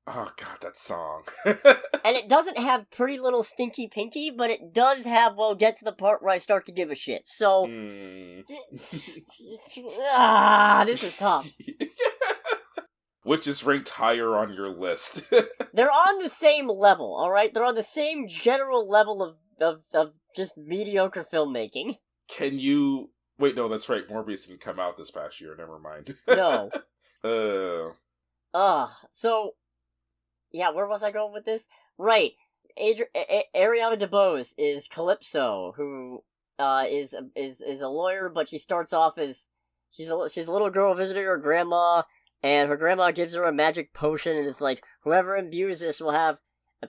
Oh god, that song. And it doesn't have Pretty Little Stinky Pinky, but it does have, well, get to the part where I start to give a shit. So, this is tough. Which is ranked higher on your list? They're on the same level, alright? They're on the same general level of just mediocre filmmaking. Can you... Wait, no, that's right. Morbius didn't come out this past year. Never mind. No. So... Yeah, where was I going with this? Right. Ariana DeBose is Calypso, who is a lawyer, but she starts off as... She's a little girl visiting her grandma, and her grandma gives her a magic potion, and it's like, whoever imbues this will have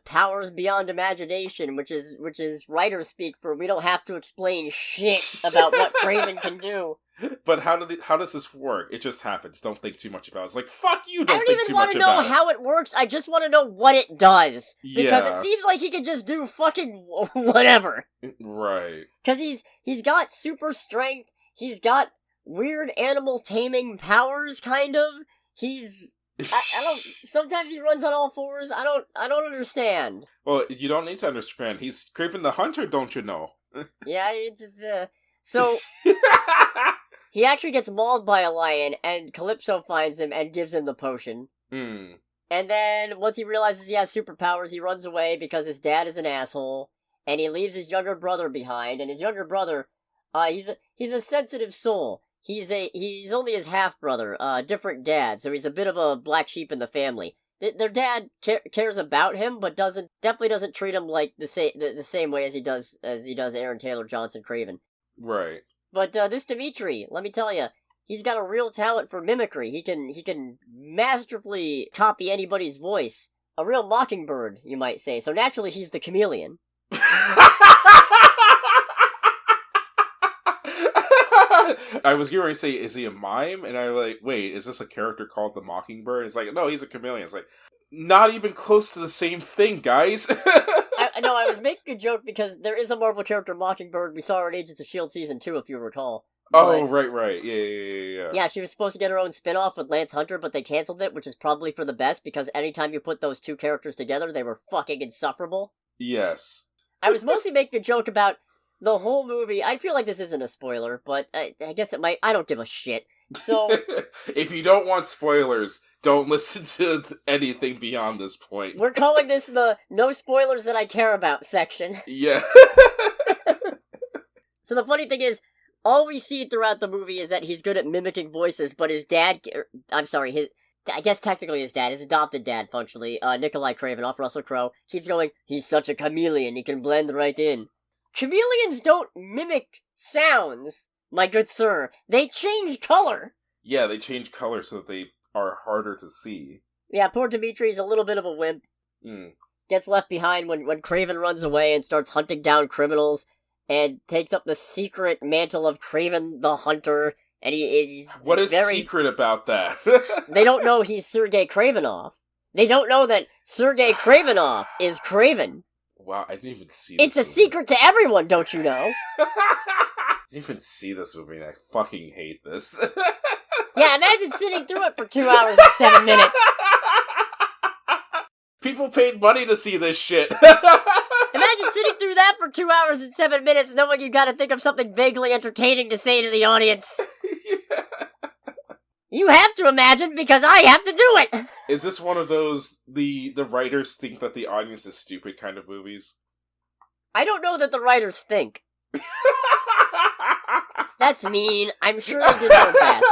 powers beyond imagination, which is writer speak for we don't have to explain shit about what Kraven can do. But how does this work? It just happens. Don't think too much about it. It's like, fuck you, don't think too much about it. I don't even want to know how it works, I just want to know what it does. Because it seems like he could just do fucking whatever. Right. Because he's got super strength, he's got weird animal taming powers, kind of. I don't. Sometimes he runs on all fours. I don't understand. Well, you don't need to understand. He's Kraven the Hunter, don't you know? Yeah, so he actually gets mauled by a lion, and Calypso finds him and gives him the potion. And then once he realizes he has superpowers, he runs away because his dad is an asshole, and he leaves his younger brother behind. And his younger brother, he's a sensitive soul. He's only his half-brother, different dad, so he's a bit of a black sheep in the family. Their dad cares about him, but definitely doesn't treat him like the same way as he does Aaron Taylor Johnson Kraven. Right. But this Dimitri, let me tell you, he's got a real talent for mimicry. He can masterfully copy anybody's voice. A real mockingbird, you might say. So naturally, he's the chameleon. I was going to say, is he a mime? And I was like, wait, is this a character called the Mockingbird? It's like, no, he's a chameleon. It's like, not even close to the same thing, guys. I was making a joke because there is a Marvel character, Mockingbird. We saw her in Agents of S.H.I.E.L.D. Season 2, if you recall. Oh, right. Yeah. Yeah, she was supposed to get her own spin-off with Lance Hunter, but they canceled it, which is probably for the best, because anytime you put those two characters together, they were fucking insufferable. Yes. I was mostly making a joke about the whole movie. I feel like this isn't a spoiler, but I guess it might. I don't give a shit. So, if you don't want spoilers, don't listen to anything beyond this point. We're calling this the no spoilers that I care about section. Yeah. So the funny thing is, all we see throughout the movie is that he's good at mimicking voices, but his dad, I guess technically his dad, his adopted dad, functionally, Nikolai Kraven, off Russell Crowe, keeps going, he's such a chameleon, he can blend right in. Chameleons don't mimic sounds, my good sir. They change color. Yeah, they change color so that they are harder to see. Yeah, poor Dimitri's a little bit of a wimp. Gets left behind when Kraven runs away and starts hunting down criminals, and takes up the secret mantle of Kraven the Hunter, and he's What is secret about that? They don't know he's Sergei Kravenov. They don't know that Sergei Kravenov is Kraven. Wow, I didn't even see this It's a secret to everyone, don't you know? I didn't even see this movie, and I fucking hate this. Yeah, imagine sitting through it for 2 hours and 7 minutes. People paid money to see this shit. Imagine sitting through that for 2 hours and 7 minutes, knowing you gotta think of something vaguely entertaining to say to the audience. Yeah. You have to imagine, because I have to do it! Is this one of those, the writers think that the audience is stupid kind of movies? I don't know that the writers think. That's mean. I'm sure they did their best.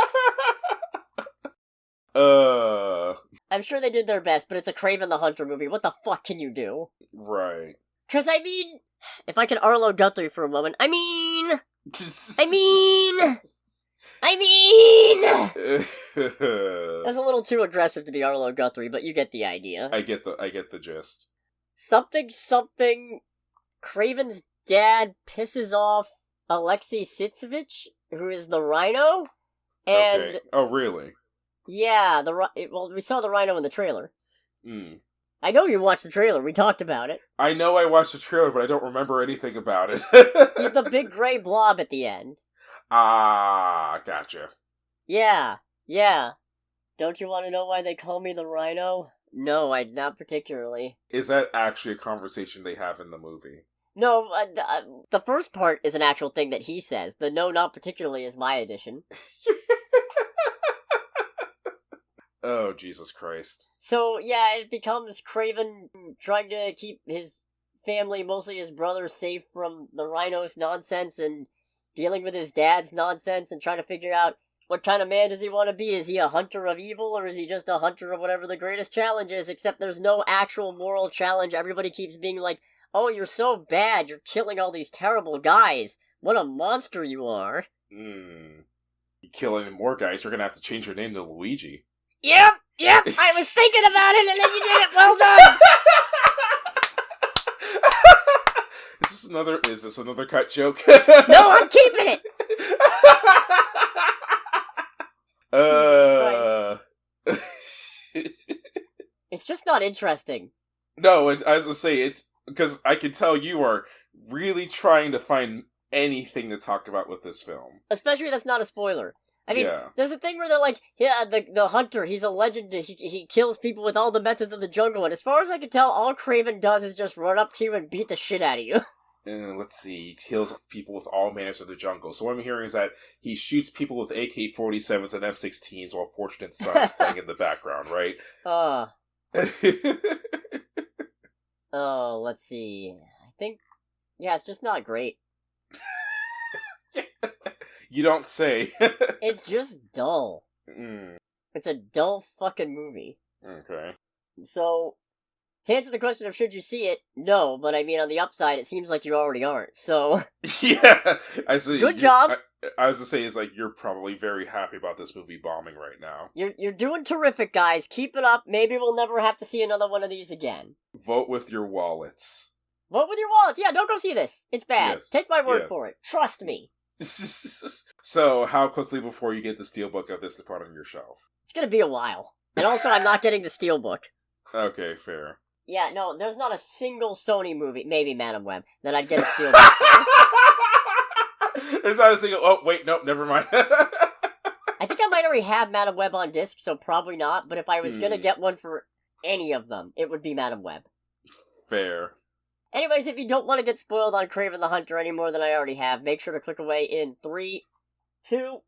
I'm sure they did their best, but it's a Kraven the Hunter movie. What the fuck can you do? Right. Because, if I can Arlo Guthrie for a moment, That's a little too aggressive to be Arlo Guthrie, but you get the idea. I get the gist. Something, Kraven's dad pisses off Alexei Sitsevich, who is the Rhino, and... Okay. Oh, really? Yeah, we saw the Rhino in the trailer. I know you watched the trailer, we talked about it. I know I watched the trailer, but I don't remember anything about it. He's the big gray blob at the end. Ah, gotcha. Yeah. Don't you want to know why they call me the Rhino? No, not particularly. Is that actually a conversation they have in the movie? No, the first part is an actual thing that he says. The no, not particularly is my addition. Oh, Jesus Christ. So, yeah, it becomes Kraven trying to keep his family, mostly his brother, safe from the Rhino's nonsense and dealing with his dad's nonsense and trying to figure out what kind of man does he want to be. Is he a hunter of evil, or is he just a hunter of whatever the greatest challenge is, except there's no actual moral challenge. Everybody keeps being like, oh, you're so bad, you're killing all these terrible guys. What a monster you are. You kill any more guys, you're gonna have to change your name to Luigi. Yep, I was thinking about it, and then you did it. Well done. Is this another cut joke? No, I'm keeping it. It's just not interesting. No, as I say, it's because I can tell you are really trying to find anything to talk about with this film. Especially that's not a spoiler. I mean, yeah. There's a thing where they're like, yeah, the hunter, he's a legend, he kills people with all the methods of the jungle, and as far as I can tell, all Kraven does is just run up to you and beat the shit out of you. Let's see, he kills people with all manners of the jungle. So what I'm hearing is that he shoots people with AK-47s and M16s while Fortunate Son is playing in the background, right? Oh, let's see. I think, yeah, it's just not great. You don't say. It's just dull. It's a dull fucking movie. Okay. So, to answer the question of should you see it, no, but I mean, on the upside, it seems like you already aren't, so... Yeah! I see. Good job! I was gonna say, is like, you're probably very happy about this movie bombing right now. You're doing terrific, guys. Keep it up. Maybe we'll never have to see another one of these again. Vote with your wallets. Vote with your wallets! Yeah, don't go see this. It's bad. Yes. Take my word for it. Trust me. So, how quickly before you get the steelbook of this to put on your shelf? It's gonna be a while. And also, I'm not getting the steelbook. Okay, fair. Yeah, no, there's not a single Sony movie, maybe Madam Web, that I'd get a steelbook for. There's not a single... Oh, wait, nope, never mind. I think I might already have Madam Web on disc, so probably not, but if I was gonna get one for any of them, it would be Madam Web. Fair. Anyways, if you don't want to get spoiled on Kraven the Hunter any more than I already have, make sure to click away in 3, 2,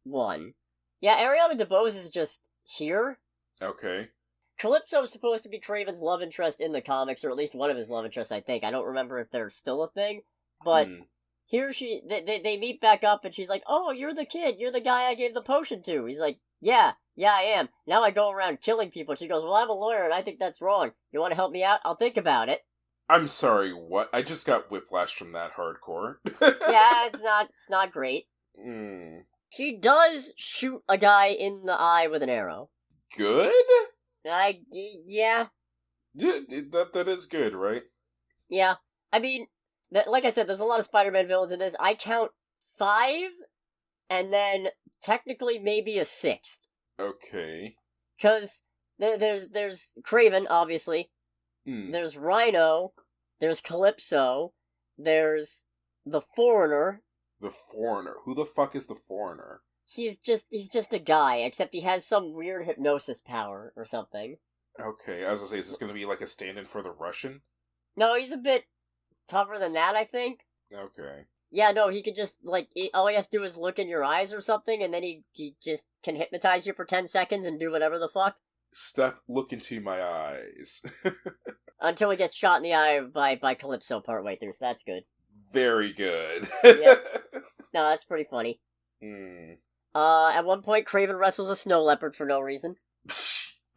1. Yeah, Ariana DeBose is just here. Okay. Calypso's supposed to be Kraven's love interest in the comics, or at least one of his love interests, I think. I don't remember if they're still a thing, but here they meet back up, and she's like, oh, you're the kid, you're the guy I gave the potion to. He's like, yeah, I am. Now I go around killing people. She goes, well, I'm a lawyer, and I think that's wrong. You want to help me out? I'll think about it. I'm sorry, what? I just got whiplash from that hardcore. Yeah, it's not great. She does shoot a guy in the eye with an arrow. Good? Yeah. That is good, right? Yeah. I mean, like I said, there's a lot of Spider-Man villains in this. I count 5, and then technically maybe a 6th. Okay. Because there's Kraven, obviously. There's Rhino. There's Calypso. There's the Foreigner. The Foreigner? Who the fuck is the Foreigner? He's just a guy, except he has some weird hypnosis power or something. Okay, as I say, is this going to be like a stand-in for the Russian? No, he's a bit tougher than that, I think. Okay. Yeah, no, he could just, all he has to do is look in your eyes or something, and then he just can hypnotize you for 10 seconds and do whatever the fuck. Steph, look into my eyes. Until he gets shot in the eye by Calypso partway through, so that's good. Very good. Yep. No, that's pretty funny. At one point, Kraven wrestles a snow leopard for no reason.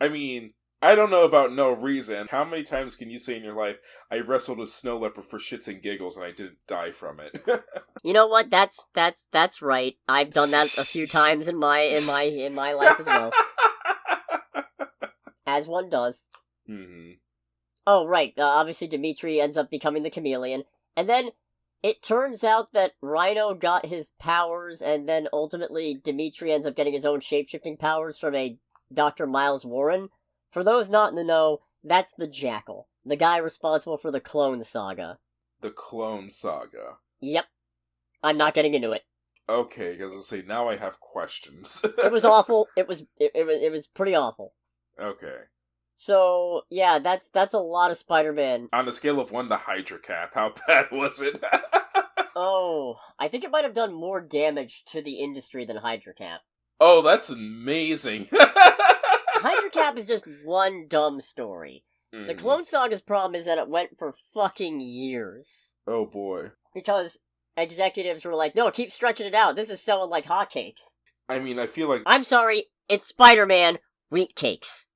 I mean, I don't know about no reason. How many times can you say in your life, I wrestled a snow leopard for shits and giggles and I didn't die from it? You know what? That's right. I've done that a few times in my life as well. As one does. Oh, right. Obviously, Dimitri ends up becoming the chameleon. And then it turns out that Rhino got his powers, and then ultimately Dimitri ends up getting his own shape-shifting powers from a Dr. Miles Warren. For those not in the know, that's the Jackal. The guy responsible for the Clone Saga. The Clone Saga? Yep. I'm not getting into it. Okay, because I say, now I have questions. It was awful. It was pretty awful. Okay. So, yeah, that's a lot of Spider-Man. On the scale of 1 to Hydra Cap, how bad was it? Oh, I think it might have done more damage to the industry than Hydra Cap. Oh, that's amazing. Hydra Cap is just one dumb story. Mm. The Clone Saga's problem is that it went for fucking years. Oh boy. Because executives were like, no, keep stretching it out. This is selling like hotcakes. I mean, I feel like... I'm sorry, it's Spider-Man wheat cakes.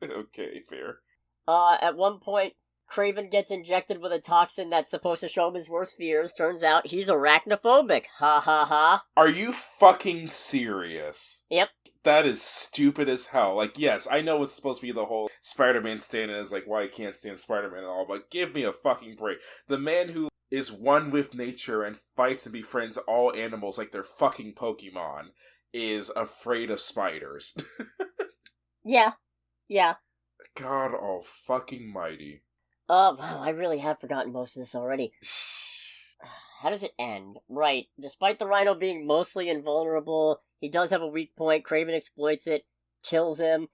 Okay, fair. At one point, Kraven gets injected with a toxin that's supposed to show him his worst fears. Turns out he's arachnophobic. Ha ha ha. Are you fucking serious? Yep. That is stupid as hell. Like, yes, I know it's supposed to be the whole Spider-Man stand is like why you can't stand Spider-Man and all, but give me a fucking break. The man who is one with nature and fights and befriends all animals like they're fucking Pokemon is afraid of spiders. Yeah. God all fucking mighty. Wow, I really have forgotten most of this already. How does it end? Right, despite the Rhino being mostly invulnerable, he does have a weak point. Kraven exploits it, kills him.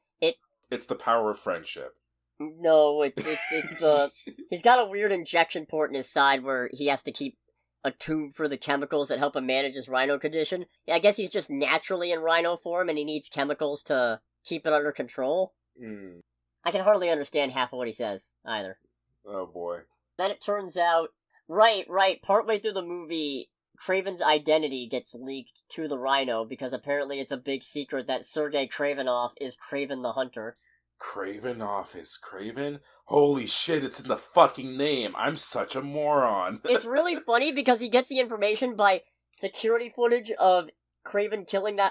It's the power of friendship. No, it's the... He's got a weird injection port in his side where he has to keep a tube for the chemicals that help him manage his Rhino condition. Yeah, I guess he's just naturally in Rhino form and he needs chemicals to keep it under control. Mm. I can hardly understand half of what he says, either. Oh boy. Then it turns out... Right, partway through the movie, Kraven's identity gets leaked to the Rhino because apparently it's a big secret that Sergei Kravinoff is Kraven the Hunter. Kravinoff is Kraven? Holy shit, it's in the fucking name. I'm such a moron. It's really funny because he gets the information by security footage of Kraven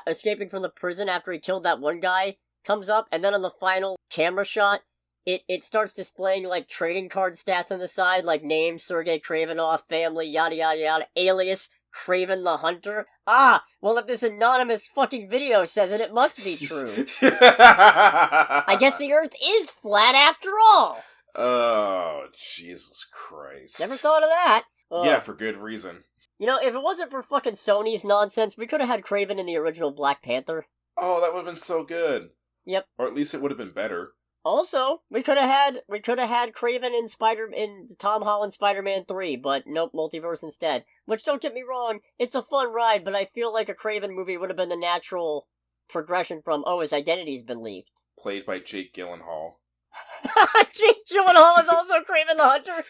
escaping from the prison after he killed that one guy comes up, and then on the final camera shot, it starts displaying, like, trading card stats on the side, like name, Sergei Kravinoff, family, yada yada yada, alias, Kraven the Hunter. Ah, well, if this anonymous fucking video says it, it must be true. I guess the Earth is flat after all. Oh, Jesus Christ. Never thought of that. Yeah, for good reason. You know, if it wasn't for fucking Sony's nonsense, we could have had Kraven in the original Black Panther. Oh, that would have been so good. Yep. Or at least it would have been better. Also, we could have had Kraven in Tom Holland's Spider-Man 3, but nope, multiverse instead. Which, don't get me wrong, it's a fun ride, but I feel like a Kraven movie would have been the natural progression from, oh, his identity's been leaked. Played by Jake Gyllenhaal. Jake Gyllenhaal is also Kraven the Hunter?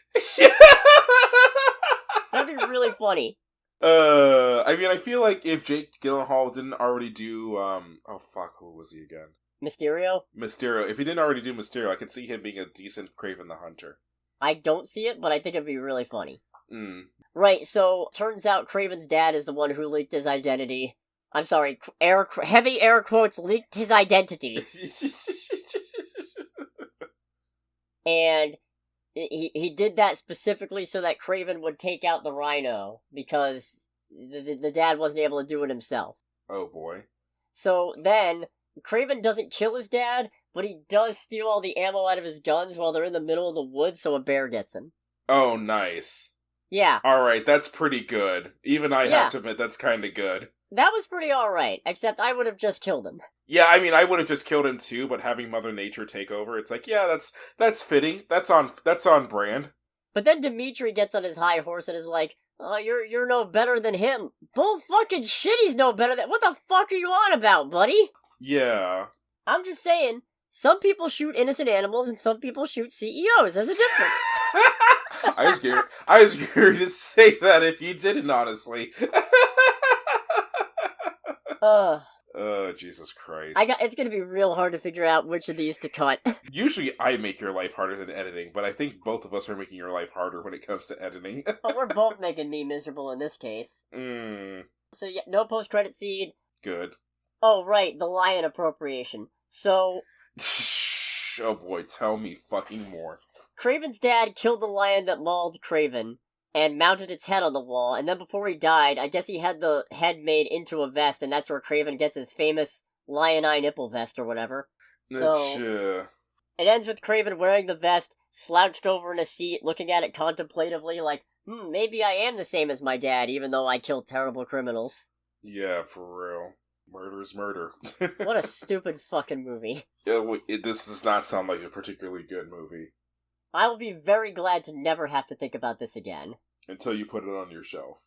That'd be really funny. I mean, I feel like if Jake Gyllenhaal didn't already do, who was he again? Mysterio? If he didn't already do Mysterio, I could see him being a decent Kraven the Hunter. I don't see it, but I think it'd be really funny. Mm. Right, so, turns out Kraven's dad is the one who leaked his identity. I'm sorry, heavy air quotes, leaked his identity. And he did that specifically so that Kraven would take out the Rhino, because the dad wasn't able to do it himself. Oh boy. So then, Kraven doesn't kill his dad, but he does steal all the ammo out of his guns while they're in the middle of the woods, so a bear gets him. Oh, nice. Yeah. Alright, that's pretty good. Even I have to admit, that's kinda good. That was pretty alright, except I would have just killed him. Yeah, I mean, I would have just killed him too, but having Mother Nature take over, it's like, yeah, that's fitting. That's on brand. But then Dimitri gets on his high horse and is like, oh, you're no better than him. Bull fucking shit, he's no better than... What the fuck are you on about, buddy? Yeah. I'm just saying, some people shoot innocent animals and some people shoot CEOs. There's a difference. I was going to say that if you didn't, honestly. Oh, Jesus Christ. It's gonna be real hard to figure out which of these to cut. Usually I make your life harder than editing, but I think both of us are making your life harder when it comes to editing. But we're both making me miserable in this case. So yeah, no post-credit scene. Good. Oh, right, the lion appropriation. So... Oh boy, tell me fucking more. Kraven's dad killed the lion that mauled Kraven, and mounted its head on the wall, and then before he died, I guess he had the head made into a vest, and that's where Kraven gets his famous lion eye nipple vest or whatever. So, it ends with Kraven wearing the vest, slouched over in a seat, looking at it contemplatively, like, maybe I am the same as my dad, even though I killed terrible criminals. Yeah, for real. Murder is murder. What a stupid fucking movie. This does not sound like a particularly good movie. I will be very glad to never have to think about this again. Until you put it on your shelf.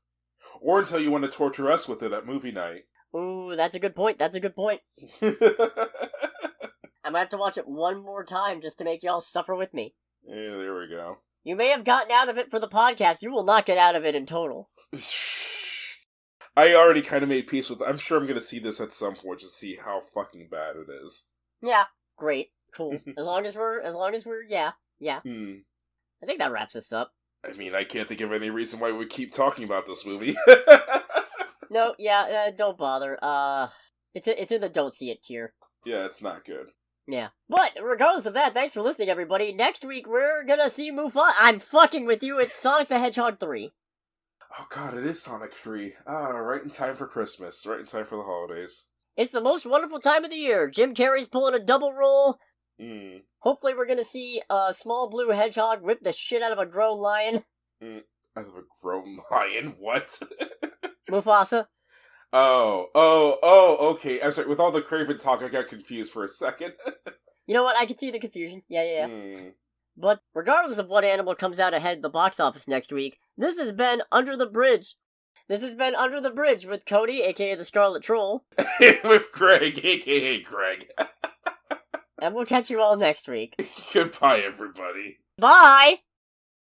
Or until you want to torture us with it at movie night. Ooh, that's a good point. I'm gonna have to watch it one more time just to make y'all suffer with me. Yeah, there we go. You may have gotten out of it for the podcast. You will not get out of it in total. I already kind of made peace with it. I'm sure I'm going to see this at some point to see how fucking bad it is. Yeah, great, cool. as long as we're, yeah. I think that wraps us up. I mean, I can't think of any reason why we keep talking about this movie. No, don't bother. It's in the don't see it tier. Yeah, it's not good. Yeah. But, regardless of that, thanks for listening, everybody. Next week, we're gonna see Mufasa. I'm fucking with you. It's Sonic the Hedgehog 3. Oh god, it is Sonic 3. Right in time for Christmas. Right in time for the holidays. It's the most wonderful time of the year. Jim Carrey's pulling a double roll. Hopefully we're gonna see a small blue hedgehog whip the shit out of a grown lion. Out of a grown lion? What? Mufasa. Oh, okay. I'm sorry, with all the Kraven talk, I got confused for a second. You know what? I can see the confusion. Yeah. But regardless of what animal comes out ahead at the box office next week, this has been Under the Bridge. This has been Under the Bridge with Cody, aka the Scarlet Troll. With Greg, aka Greg. And we'll catch you all next week. Goodbye, everybody. Bye!